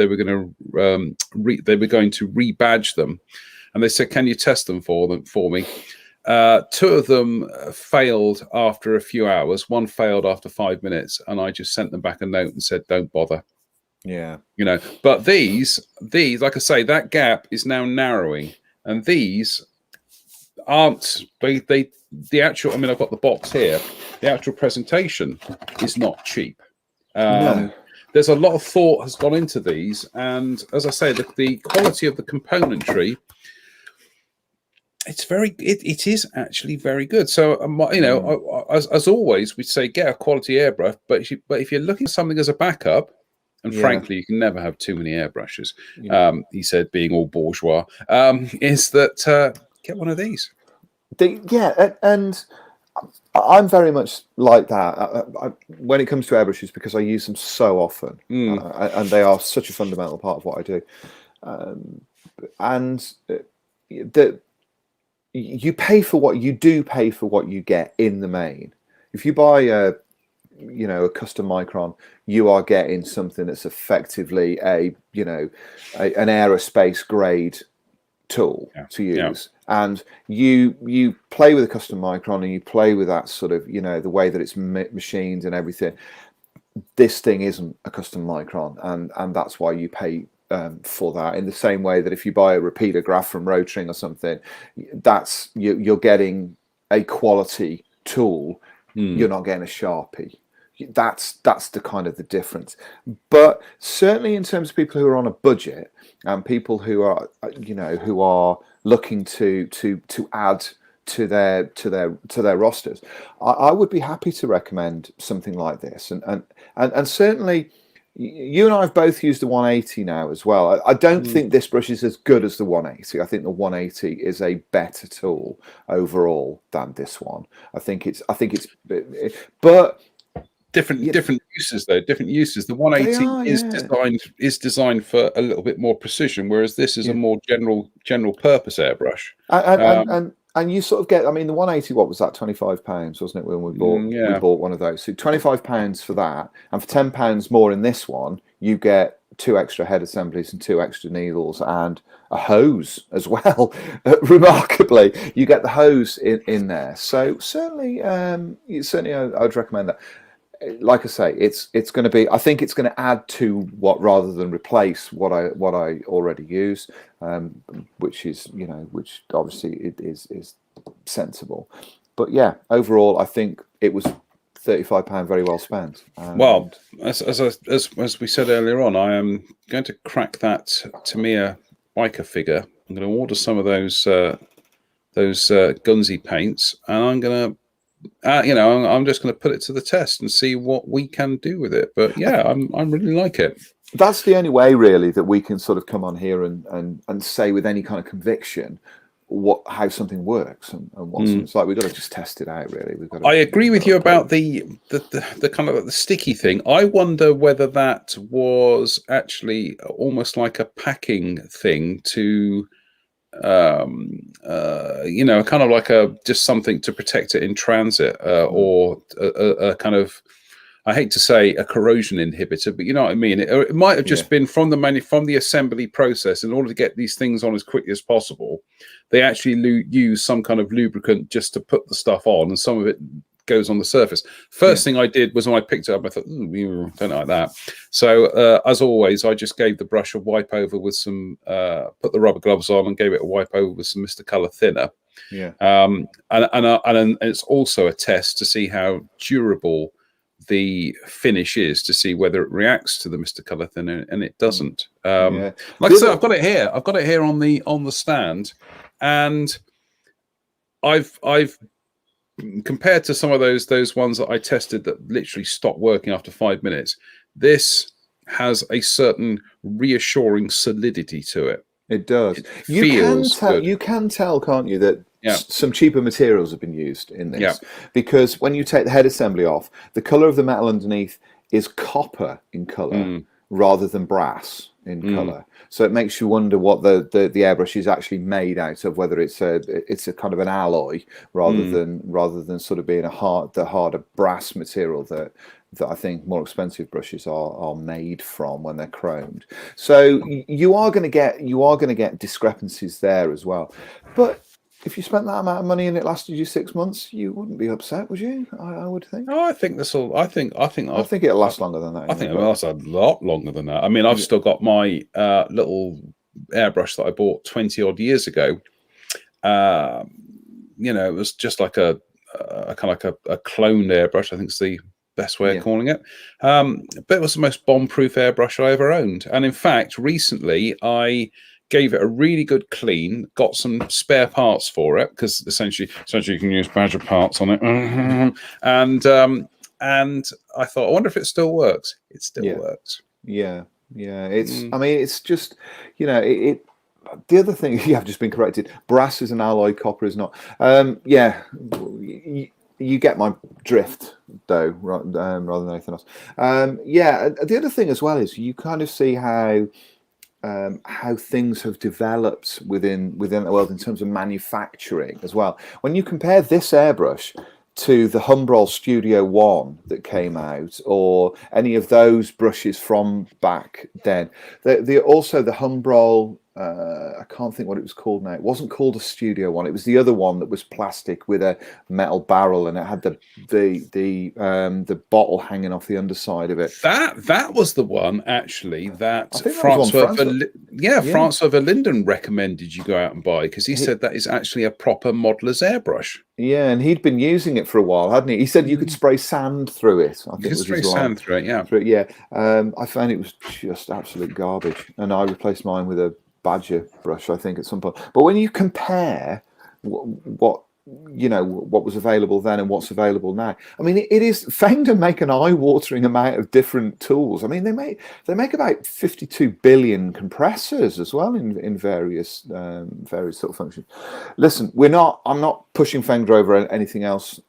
rebadge them, and they said, "Can you test them for me?" Two of them failed after a few hours. One failed after 5 minutes, and I just sent them back a note and said, "Don't bother." Yeah, But these, like I say, that gap is now narrowing, and these aren't the actual. I mean, I've got the box here. The actual presentation is not cheap. No. There's a lot of thought has gone into these, and as I say, the quality of the componentry, it is actually very good. So as always, we say get a quality airbrush, but if you're looking for something as a backup, and frankly, you can never have too many airbrushes. He said, being all bourgeois, is that get one of these. And I'm very much like that when it comes to airbrushes, because I use them so often, and they are such a fundamental part of what I do. You pay for what you get in the main. If you buy a custom Micron, you are getting something that's effectively an aerospace grade tool to use. And you play with a custom Micron, and you play with that sort of the way that it's machined and everything. This thing isn't a custom Micron, and that's why you pay for that. In the same way that if you buy a repeater graph from Rotring or something, that's you're getting a quality tool. You're not getting a Sharpie. That's the kind of the difference. But certainly in terms of people who are on a budget, and people who are looking to add to their rosters, I would be happy to recommend something like this. And certainly, you and I have both used the 180 now as well. I don't think this brush is as good as the 180. I think the 180 is a better tool overall than this one. I think it's, but different uses though. Different uses. The 180 is designed for a little bit more precision, whereas this is a more general purpose airbrush. And you sort of get, I mean, the 180, what was that, £25, wasn't it, when we bought one of those? So £25 for that, and for £10 more in this one, you get 2 extra head assemblies and 2 extra needles and a hose as well. Remarkably, you get the hose in there. So certainly, I would recommend that. Like I say, it's going to be. I think it's going to add to what rather than replace what I already use, which obviously it is sensible. But yeah, overall, I think it was £35 very well spent. Well, as we said earlier on, I am going to crack that Tamiya biker figure. I'm going to order some of those Gunzy paints, and I'm going to. I'm just going to put it to the test and see what we can do with it. But yeah, I really like it. That's the only way, really, that we can sort of come on here and say with any kind of conviction how something works and what it's like. We've got to just test it out, really. I agree with you about the kind of the sticky thing. I wonder whether that was actually almost like a packing thing to. Kind of like just something to protect it in transit, or a kind of I hate to say a corrosion inhibitor, but you know what I mean. It might have just been from the assembly process. In order to get these things on as quickly as possible, they actually use some kind of lubricant just to put the stuff on, and some of it goes on the surface. First thing I did was when I picked it up, I thought, don't like that. So as always, I just gave the brush a wipe over with some, put the rubber gloves on and gave it a wipe over with some Mr. Color thinner. Yeah. And it's also a test to see how durable the finish is, to see whether it reacts to the Mr. Color thinner, and it doesn't. Like I said, I've got it here. I've got it here on the stand, and I've compared to some of those ones that I tested that literally stopped working after 5 minutes. This has a certain reassuring solidity to it. It does. You can tell, can't you, that some cheaper materials have been used in this, because when you take the head assembly off, the color of the metal underneath is copper in color rather than brass in color. So it makes you wonder what the airbrush is actually made out of, whether it's a kind of an alloy rather than sort of being the harder brass material that I think more expensive brushes are made from when they're chromed. So you are going to get discrepancies there as well. But if you spent that amount of money and it lasted you 6 months, you wouldn't be upset, would you? I would think. Oh, I think it'll last longer than that. I think it'll last a lot longer than that. I mean, I've still got my little airbrush that I bought 20 odd years ago. It was just like a kind of like a cloned airbrush, I think is the best way of calling it. But it was the most bomb-proof airbrush I ever owned. And in fact, recently I gave it a really good clean, got some spare parts for it, because essentially you can use Badger parts on it. And I thought, I wonder if it still works. It still works. Yeah. It's I mean, it's just, the other thing, I've just been corrected. Brass is an alloy, copper is not. You get my drift, though, rather than anything else. The other thing as well is you kind of see how things have developed within the world in terms of manufacturing as well. When you compare this airbrush to the Humbrol Studio One that came out, or any of those brushes from back then, also the Humbrol, I can't think what it was called now. It wasn't called a Studio One. It was the other one that was plastic with a metal barrel, and it had the bottle hanging off the underside of it. That was the one actually that Francois Verlinden recommended you go out and buy, because he said that is actually a proper modeler's airbrush. Yeah, and he'd been using it for a while, hadn't he? He said you could spray sand through it. I think you could spray sand through it, yeah. I found it was just absolute garbage, and I replaced mine with a Badger brush, I think, at some point. But when you compare what was available then and what's available now, I mean, it is, Fender make an eye-watering amount of different tools. I mean, they make about 52 billion compressors as well in various sort of functions. Listen, I'm not pushing Fender over anything else.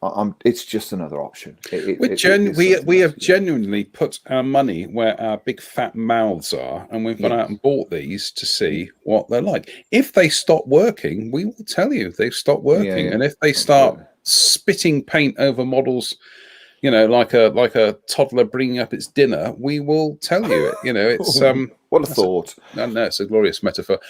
It's just another option. We have genuinely put our money where our big fat mouths are, and we've gone out and bought these to see what they're like. If they stop working, we will tell you they've stopped working. And if they start spitting paint over models, like a toddler bringing up its dinner, we will tell you it. It's what a thought. No, it's a glorious metaphor.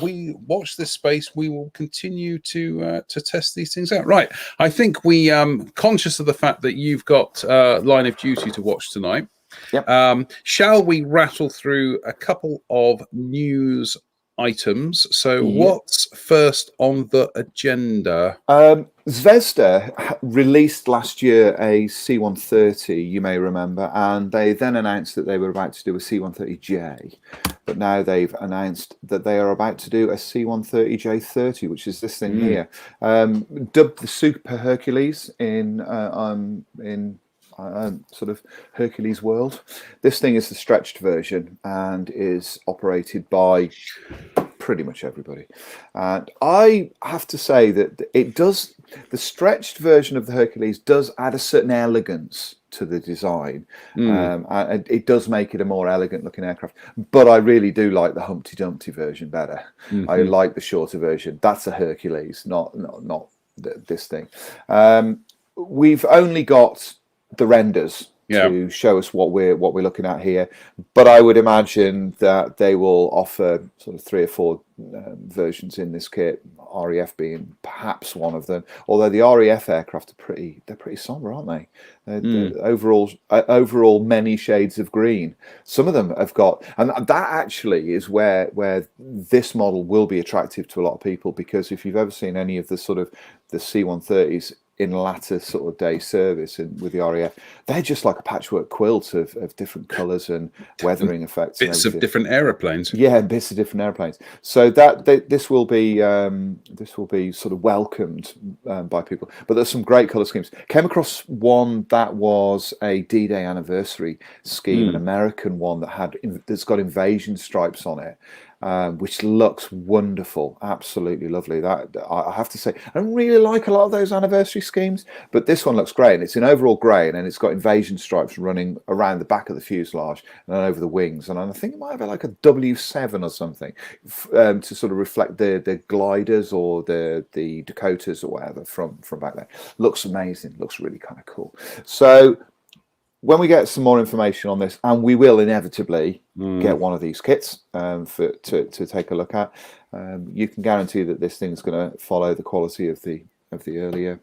We watch this space. We will continue to test these things out. Right. I think we conscious of the fact that you've got Line of Duty to watch tonight. Yep. Shall we rattle through a couple of news items? So what's first on the agenda? Zvezda released last year a C130, you may remember, and they then announced that they were about to do a C130J, but now they've announced that they are about to do a C130J30, which is this thing here, dubbed the Super Hercules in sort of Hercules world. This thing is the stretched version and is operated by pretty much everybody. And I have to say that the stretched version of the Hercules does add a certain elegance to the design. And it does make it a more elegant looking aircraft. But I really do like the Humpty Dumpty version better. I like the shorter version. That's a Hercules, not this thing. We've only got the renders to show us what we're looking at here, but I would imagine that they will offer sort of 3 or 4 versions in this kit, REF being perhaps one of them. Although the REF aircraft are pretty somber, aren't they? They're overall many shades of green. Some of them have got, and that actually is where this model will be attractive to a lot of people, because if you've ever seen any of the sort of the C-130s in latter sort of day service and with the RAF, they're just like a patchwork quilt of different colours and weathering effects. Bits of different aeroplanes. Yeah, bits of different airplanes. So that this will be sort of welcomed by people. But there's some great colour schemes. Came across one that was a D-Day anniversary scheme, an American one that's got invasion stripes on it. Which looks wonderful, absolutely lovely. That I have to say, I don't really like a lot of those anniversary schemes, but this one looks great. And it's in overall grey, and it's got invasion stripes running around the back of the fuselage and over the wings. And I think it might have like a W7 or something to sort of reflect the gliders or the Dakotas or whatever from back there. Looks amazing. Looks really kind of cool. So when we get some more information on this, and we will inevitably get one of these kits to take a look at, you can guarantee that this thing's going to follow the quality of the earlier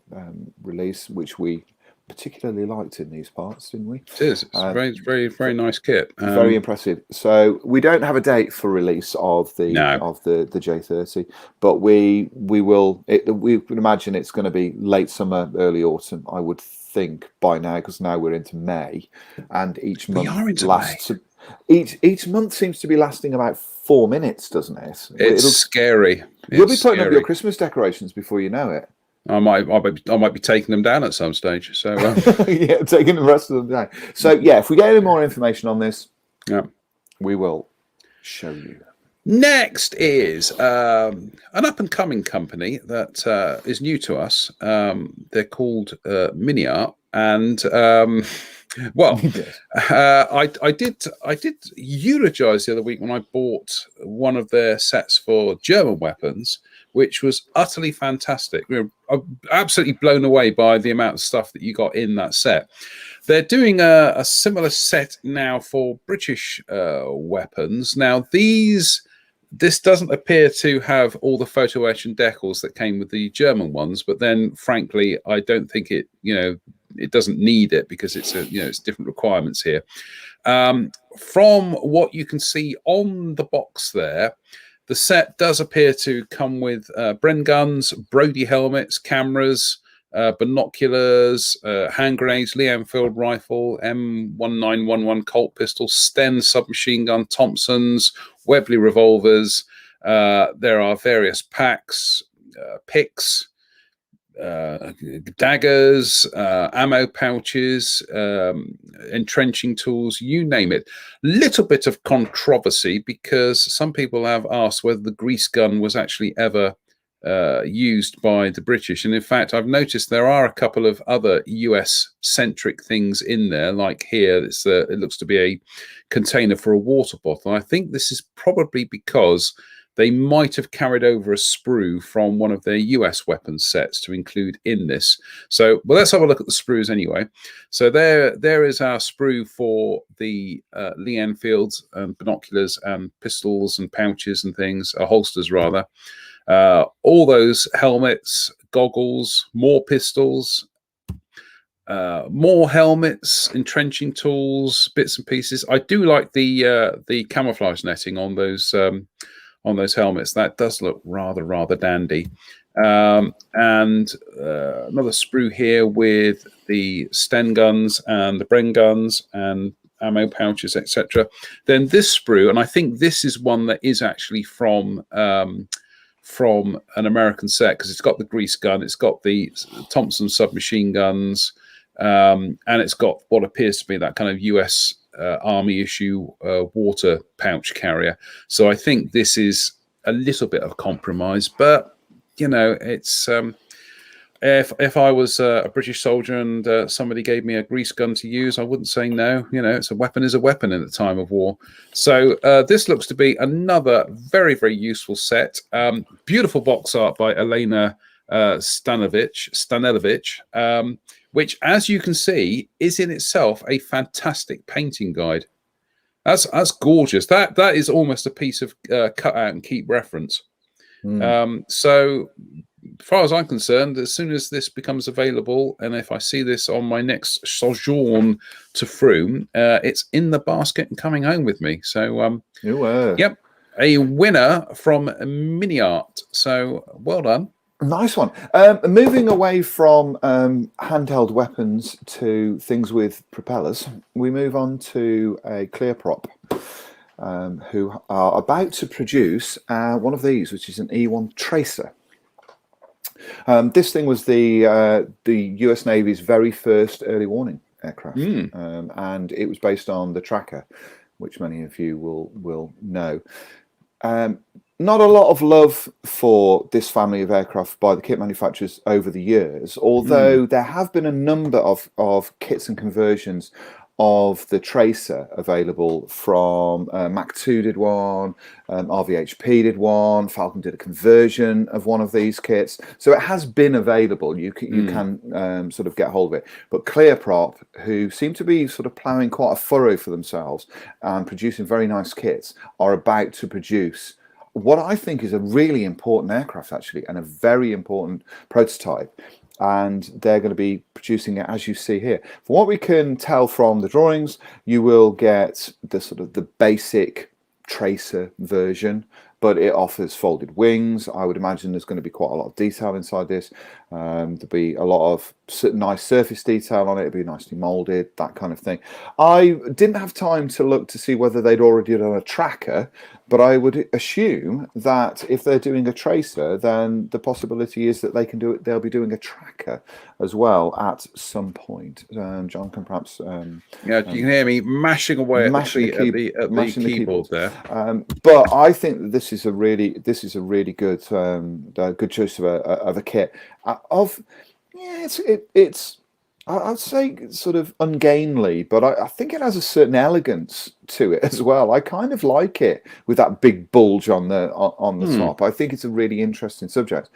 release, which we particularly liked in these parts, didn't we? It is. It's very, very, very nice kit. Very impressive. So we don't have a date for release of the J30, but we will. We would imagine it's going to be late summer, early autumn. I would think by now, because now we're into May, and each month lasts. Each month seems to be lasting about 4 minutes, doesn't it? It's scary. You'll be putting up your Christmas decorations before you know it. I might be taking them down at some stage. So yeah, taking the rest of them down. So yeah, if we get any more information on this, we will show you. Next is an up-and-coming company that is new to us. They're called Miniart, and I did eulogize the other week when I bought one of their sets for German weapons, which was utterly fantastic. I'm absolutely blown away by the amount of stuff that you got in that set. They're doing a similar set now for British weapons. Now, this doesn't appear to have all the photo etch and decals that came with the German ones, but then, frankly, I don't think it doesn't need it, because it's it's different requirements here. From what you can see on the box there, the set does appear to come with Bren guns, Brody helmets, cameras, binoculars, hand grenades, Lee Enfield rifle, M1911 Colt pistol, Sten submachine gun, Thompsons, Webley revolvers. There are various packs, picks, daggers, ammo pouches, entrenching tools, you name it. Little bit of controversy, because some people have asked whether the grease gun was actually ever used by the British, and in fact I've noticed there are a couple of other US centric things in there, like here it looks to be a container for a water bottle. I think this is probably because they might have carried over a sprue from one of their US weapons sets to include in this. So, well, let's have a look at the sprues anyway. So there is our sprue for the Lee Enfields and binoculars and pistols and pouches and things, holsters rather. All those helmets, goggles, more pistols, more helmets, entrenching tools, bits and pieces. I do like the camouflage netting on those helmets. That does look rather dandy. And another sprue here with the Sten guns and the Bren guns and ammo pouches, etc. Then this sprue, and I think this is one that is actually from an American set, because it's got the grease gun, it's got the Thompson submachine guns, and it's got what appears to be that kind of US Army issue water pouch carrier. So I think this is a little bit of compromise, but it's if I was a British soldier and somebody gave me a grease gun to use, I wouldn't say no. It's a weapon is a weapon in the time of war. So this looks to be another very, very useful set. Beautiful box art by Elena Stanilovich, which, as you can see, is in itself a fantastic painting guide. That's gorgeous. That is almost a piece of cut out and keep reference. So, as far as I'm concerned, as soon as this becomes available, and if I see this on my next sojourn to Frome, it's in the basket and coming home with me. So, yep, a winner from Mini Art. So, well done. Nice one. Moving away from handheld weapons to things with propellers, we move on to a Clearprop, who are about to produce one of these, which is an E1 Tracer. This thing was the US Navy's very first early warning aircraft, and it was based on the Tracker, which many of you will know. Not a lot of love for this family of aircraft by the kit manufacturers over the years, although there have been a number of kits and conversions of the Tracer available from Mach 2 did one, RVHP did one, Falcon did a conversion of one of these kits. So it has been available. You can sort of get hold of it. But Clearprop, who seem to be sort of ploughing quite a furrow for themselves and producing very nice kits, are about to produce what I think is a really important aircraft, actually, and a very important prototype. And they're going to be producing it as you see here. From what we can tell from the drawings, you will get the sort of the basic Tracer version, but it offers folded wings. I would imagine there's going to be quite a lot of detail inside this. There'll be a lot of nice surface detail on it. It'll be nicely molded, that kind of thing. I didn't have time to look to see whether they'd already done a tracker, but I would assume that if they're doing a Tracer, then the possibility is that they can do it. They'll be doing a tracker as well at some point. John can perhaps you can hear me mashing away at the keyboard there. But I think that this is a really good good choice of a kit. I'd say sort of ungainly, but I think it has a certain elegance to it as well. I kind of like it with that big bulge on the top. I think it's a really interesting subject.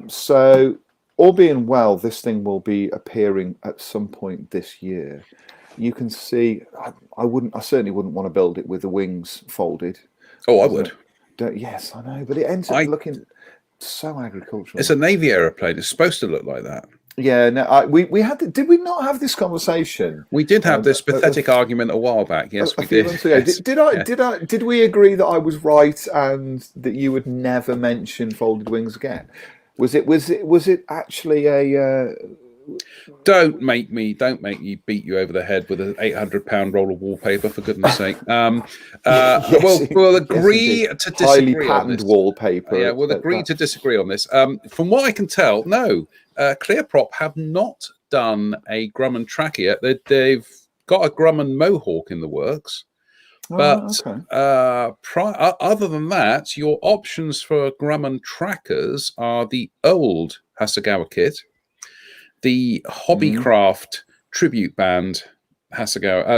So, all being well, this thing will be appearing at some point this year. You can see. I certainly wouldn't want to build it with the wings folded. Oh, I would. Yes, I know, but it ends up looking so agricultural. It's a Navy aeroplane. It's supposed to look like that. Yeah, no, we had. Did we not have this conversation? We did have this pathetic argument a while back. Yes, we did. Yes. Did we agree that I was right and that you would never mention folded wings again? Was it actually a? Don't make me beat you over the head with an 800-pound roll of wallpaper, for goodness' sake. Yes, we'll agree to disagree. Highly patented wallpaper. Yeah, we'll agree to disagree on this. From what I can tell, no, Clearprop have not done a Grumman tracker yet. They've got a Grumman Mohawk in the works. But other than that, your options for Grumman trackers are the old Hasegawa kit, the Hobbycraft tribute band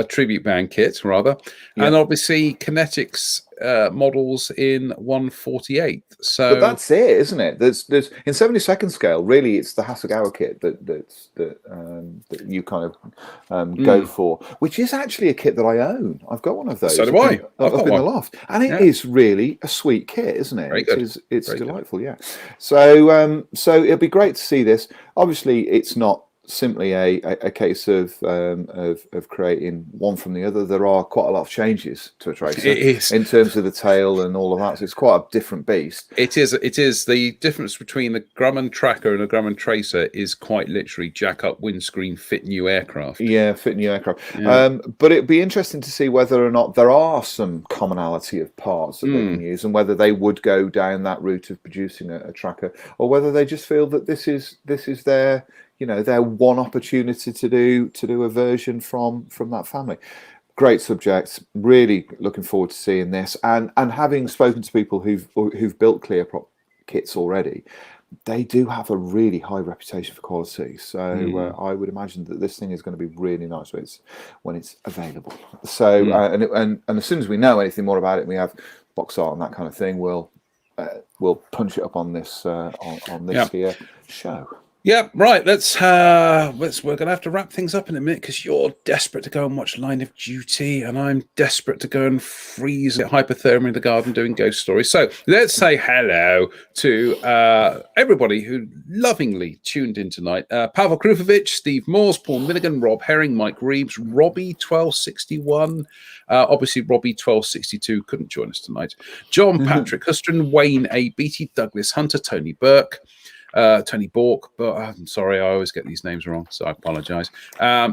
tribute band kit, rather, and obviously Kinetics models in 1/48. So but that's it, isn't it? There's in 72nd scale. Really, it's the Hasegawa kit that you kind of go for, which is actually a kit that I own. I've got one of those. So do I. Up in the loft, and it is really a sweet kit, isn't it? Very good. It's very delightful. Good. Yeah. So it'd be great to see this. Obviously, it's not simply a case of creating one from the other. There are quite a lot of changes to a Tracer in terms of the tail and all of that. So it's quite a different beast. It is. The difference between the Grumman tracker and a Grumman Tracer is quite literally jack up windscreen, fit new aircraft. Yeah, fit new aircraft. Yeah. But it'd be interesting to see whether or not there are some commonality of parts that they can use, and whether they would go down that route of producing a tracker, or whether they just feel that this is their their one opportunity to do a version from that family. Great subject. Really looking forward to seeing this, and having spoken to people who've built Clearprop kits already, they do have a really high reputation for quality. So I would imagine that this thing is going to be really nice when it's available. So and as soon as we know anything more about it, we have box art and that kind of thing, we'll we'll punch it up on this on this here show. Yeah, right. We're gonna have to wrap things up in a minute because you're desperate to go and watch Line of Duty, and I'm desperate to go and freeze at hypothermia in the garden doing ghost stories. So let's say hello to everybody who lovingly tuned in tonight. Pavel Krufovich, Steve Moores, Paul Milligan, Rob Herring, Mike Reeves, Robbie 1261. Obviously, Robbie 1262 couldn't join us tonight. John Patrick Hustron, Wayne A. Beatty, Douglas Hunter, Tony Burke. Tony Bork, but I'm sorry, I always get these names wrong, so I apologize.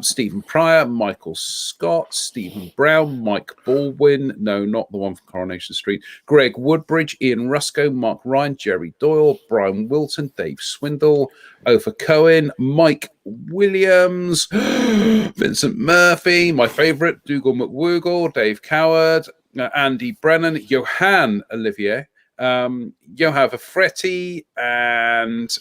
Stephen Pryor, Michael Scott, Stephen Brown, Mike Baldwin, no, not the one from Coronation Street, Greg Woodbridge, Ian Rusco, Mark Ryan, Jerry Doyle, Brian Wilton, Dave Swindle, Ophir Cohen, Mike Williams, Vincent Murphy, my favorite, Dougal McWoogle, Dave Coward, Andy Brennan, Johan Olivier, Johan Vafretti, and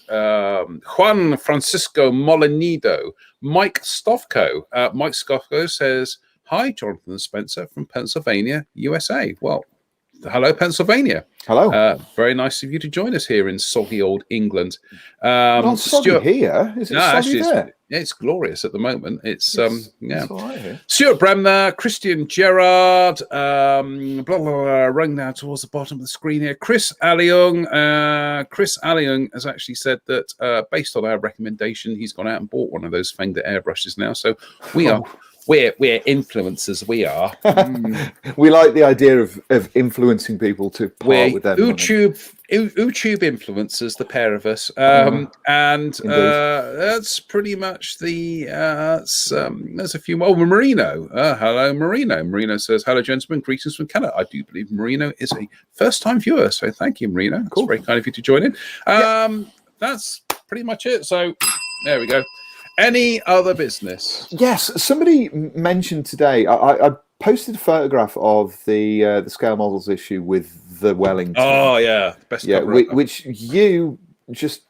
Juan Francisco Molinido. Mike Stofko. Mike Stofko says, "Hi, Jonathan Spencer from Pennsylvania, USA." Well, hello, Pennsylvania. Hello. Very nice of you to join us here in soggy old England. Not soggy Stuart, here. Is it soggy there? It's glorious at the moment. It's all right here. Stuart Bremner, Christian Gerard, blah, blah, blah, running down towards the bottom of the screen here. Chris Alliung. Chris Alliung has actually said that based on our recommendation, he's gone out and bought one of those Fender airbrushes now. So we're influencers. We are. We like the idea of influencing people to part with their YouTube influencers, the pair of us, and that's pretty much the. There's a few more. Oh, Marino. Hello, Marino. Marino says, "Hello, gentlemen. Greetings from Canada." I do believe Marino is a first-time viewer, so thank you, Marino. Cool. It's very kind of you to join in. That's pretty much it. So there we go. Any other business? Yes, somebody mentioned today. I posted a photograph of the scale models issue with the Wellington. Oh yeah, best. Yeah, which you just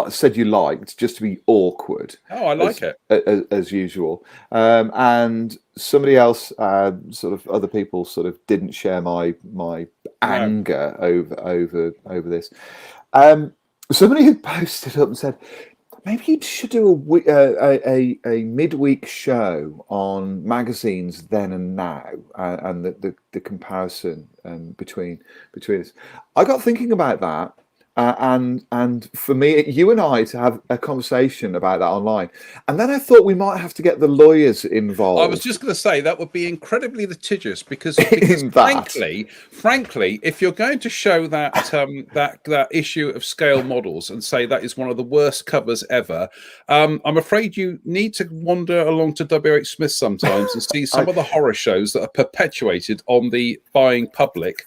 said you liked, just to be awkward. Oh, I like it as usual. And somebody else, sort of other people, sort of didn't share my anger over this. Somebody had posted up and said, maybe you should do a midweek show on magazines then and now, and the comparison between us. I got thinking about that, and for me, you and I to have a conversation about that online, and then I thought we might have to get the lawyers involved. I was just going to say that would be incredibly litigious because frankly, if you're going to show that that issue of scale models and say that is one of the worst covers ever, I'm afraid you need to wander along to WH Smith sometimes and see some of the horror shows that are perpetuated on the buying public.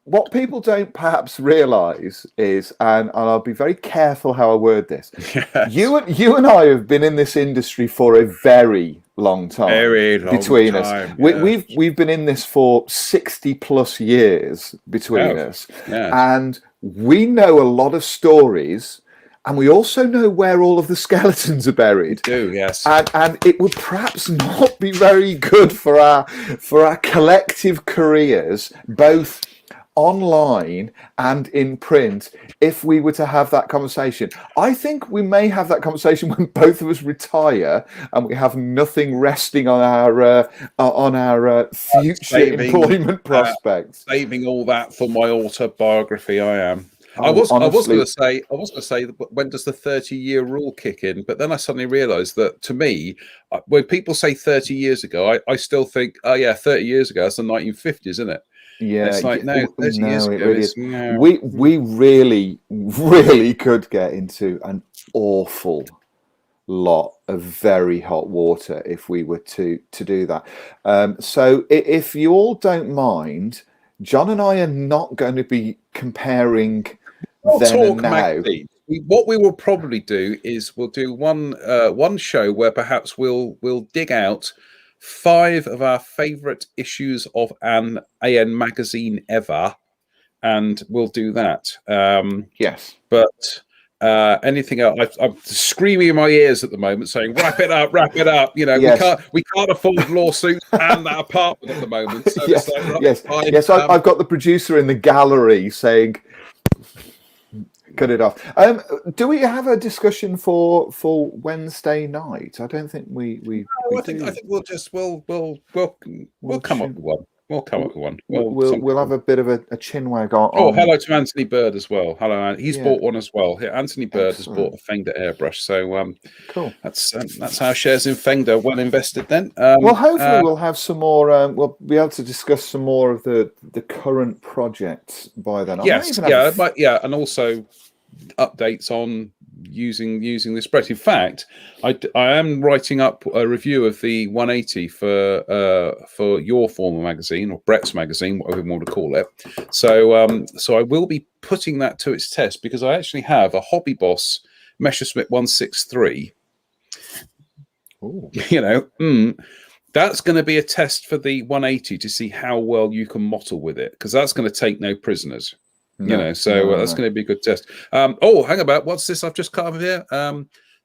What people don't perhaps realise is, and I'll be very careful how I word this. Yes. You and I have been in this industry for a very long time. Very long between time, us. Yeah. We've been in this for 60+ years between us, and we know a lot of stories. And we also know where all of the skeletons are buried. We do, yes. And it would perhaps not be very good for our collective careers, both online and in print, if we were to have that conversation. I think we may have that conversation when both of us retire and we have nothing resting on our future employment prospects. Saving all that for my autobiography, I am. I was going to say, when does the 30-year rule kick in? But then I suddenly realised that, to me, when people say 30 years ago, I still think, oh yeah, 30 years ago, that's the 1950s, isn't it? Yeah, it's like no, 30 years ago. We really could get into an awful lot of very hot water if we were to do that. So if you all don't mind, John and I are not going to be comparing then and now. Magazine. What we will probably do is we'll do one show where perhaps we'll dig out 5 of our favourite issues of an AN magazine ever, and we'll do that. Yes, but Anything else? I'm screaming in my ears at the moment, saying, "Wrap it up, wrap it up." You know, Yes. we can't afford lawsuits and that apartment at the moment. So Yes, it's like, right, yes, fine, yes. I've got the producer in the gallery saying, "Cut it off." Do we have a discussion for Wednesday night? I don't think we I think we'll just we'll come up with one. We'll come up with one. We'll have a bit of a chinwag on. Oh, hello to Anthony Bird as well. Hello, he's Yeah. bought one as well. Yeah, Anthony Bird Excellent. has bought a Fender airbrush. So cool. That's our shares in Fender well invested. Then well, hopefully we'll have some more. We'll be able to discuss some more of the current projects by then. Yes, yeah, and also updates on using this spread. In fact, I am writing up a review of the 180 for your former magazine, or Brett's magazine, whatever you want to call it. So so I will be putting that to its test, because I actually have a Hobby Boss Messerschmitt 163. Ooh. You know, that's going to be a test for the 180 to see how well you can mottle with it, because that's going to take no prisoners. You know, so that's going to be a good test. Oh, hang about. What's this I've just covered here?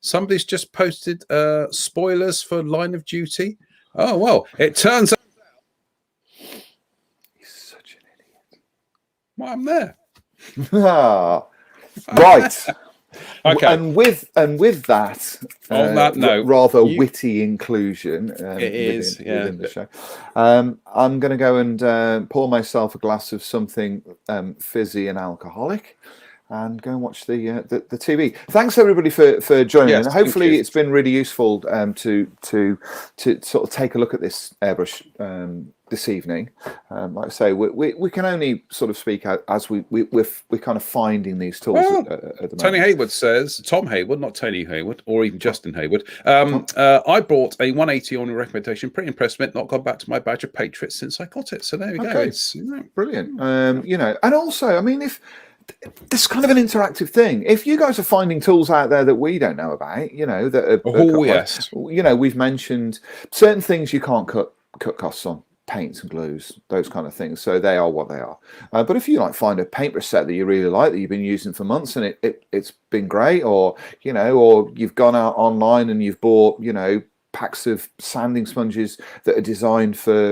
Somebody's just posted spoilers for Line of Duty. Oh, well, it turns out he's such an idiot. Well, I'm there. Right. Okay. And with that, on that note, rather witty inclusion within the show, I'm going to go and pour myself a glass of something fizzy and alcoholic, and go and watch the TV. Thanks everybody for joining, and hopefully it's been really useful to sort of take a look at this airbrush this evening. Like I say, we can only sort of speak out as we're kind of finding these tools at the moment. Tony Hayward says, Tom Hayward, not Tony Hayward, or even Justin Hayward. I bought a 180 on a recommendation. Pretty impressed with it. Not gone back to my badge of patriot since I got it. So there we go. It's brilliant. You know, and also, I mean, if this is kind of an interactive thing. If you guys are finding tools out there that we don't know about, you know, that are yes, you know, we've mentioned certain things you can't cut costs on. Paints and glues, those kind of things. So they are what they are. But if you like find a paintbrush set that you really like, that you've been using for months, and it's been great, or you know, or you've gone out online and you've bought, you know, packs of sanding sponges that are designed for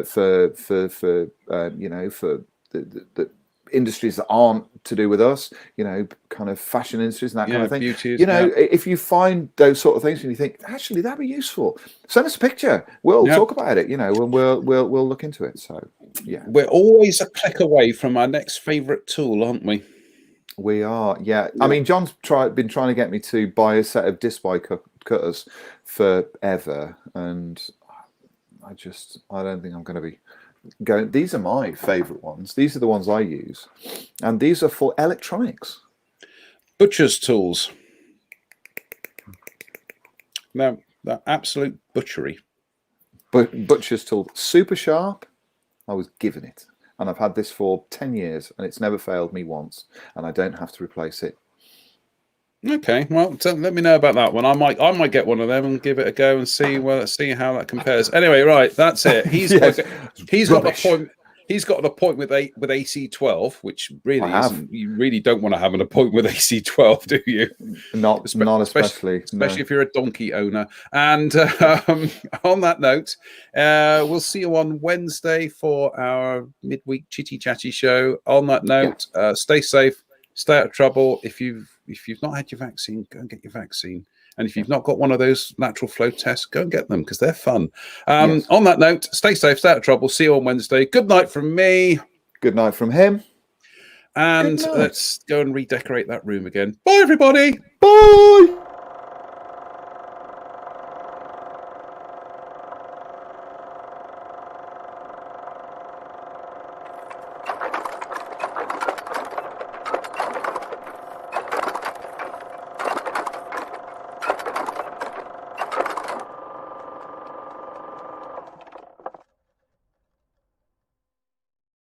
you know, for the industries that aren't to do with us, you know, kind of fashion industries and that kind of thing. Beauties, you know, if you find those sort of things and you think, actually, that'd be useful, send us a picture. We'll talk about it, you know, and we'll look into it. So, yeah. We're always a click away from our next favourite tool, aren't we? We are, yeah. I mean, John's been trying to get me to buy a set of disc by cutters forever, and I don't think I'm going to be going. These are my favorite ones. These are the ones I use, and these are for electronics. Butcher's tools. No, that absolute butchery. Butcher's tool, super sharp. I was given it, and I've had this for 10 years, and it's never failed me once, and I don't have to replace it. Okay, well, let me know about that one. I might get one of them and give it a go and see how that compares. Anyway, right, that's it. He's got the point. He's got an appointment with AC12, which really isn't. You really don't want to have an appointment with AC12, do you? Not especially if you're a donkey owner. And on that note, we'll see you on Wednesday for our midweek chitty chatty show. On that note, stay safe, stay out of trouble. If you've not had your vaccine, go and get your vaccine. And if you've not got one of those lateral flow tests, go and get them, because they're fun. On that note, stay safe, stay out of trouble. See you on Wednesday. Good night from me. Good night from him. And let's go and redecorate that room again. Bye, everybody. Bye.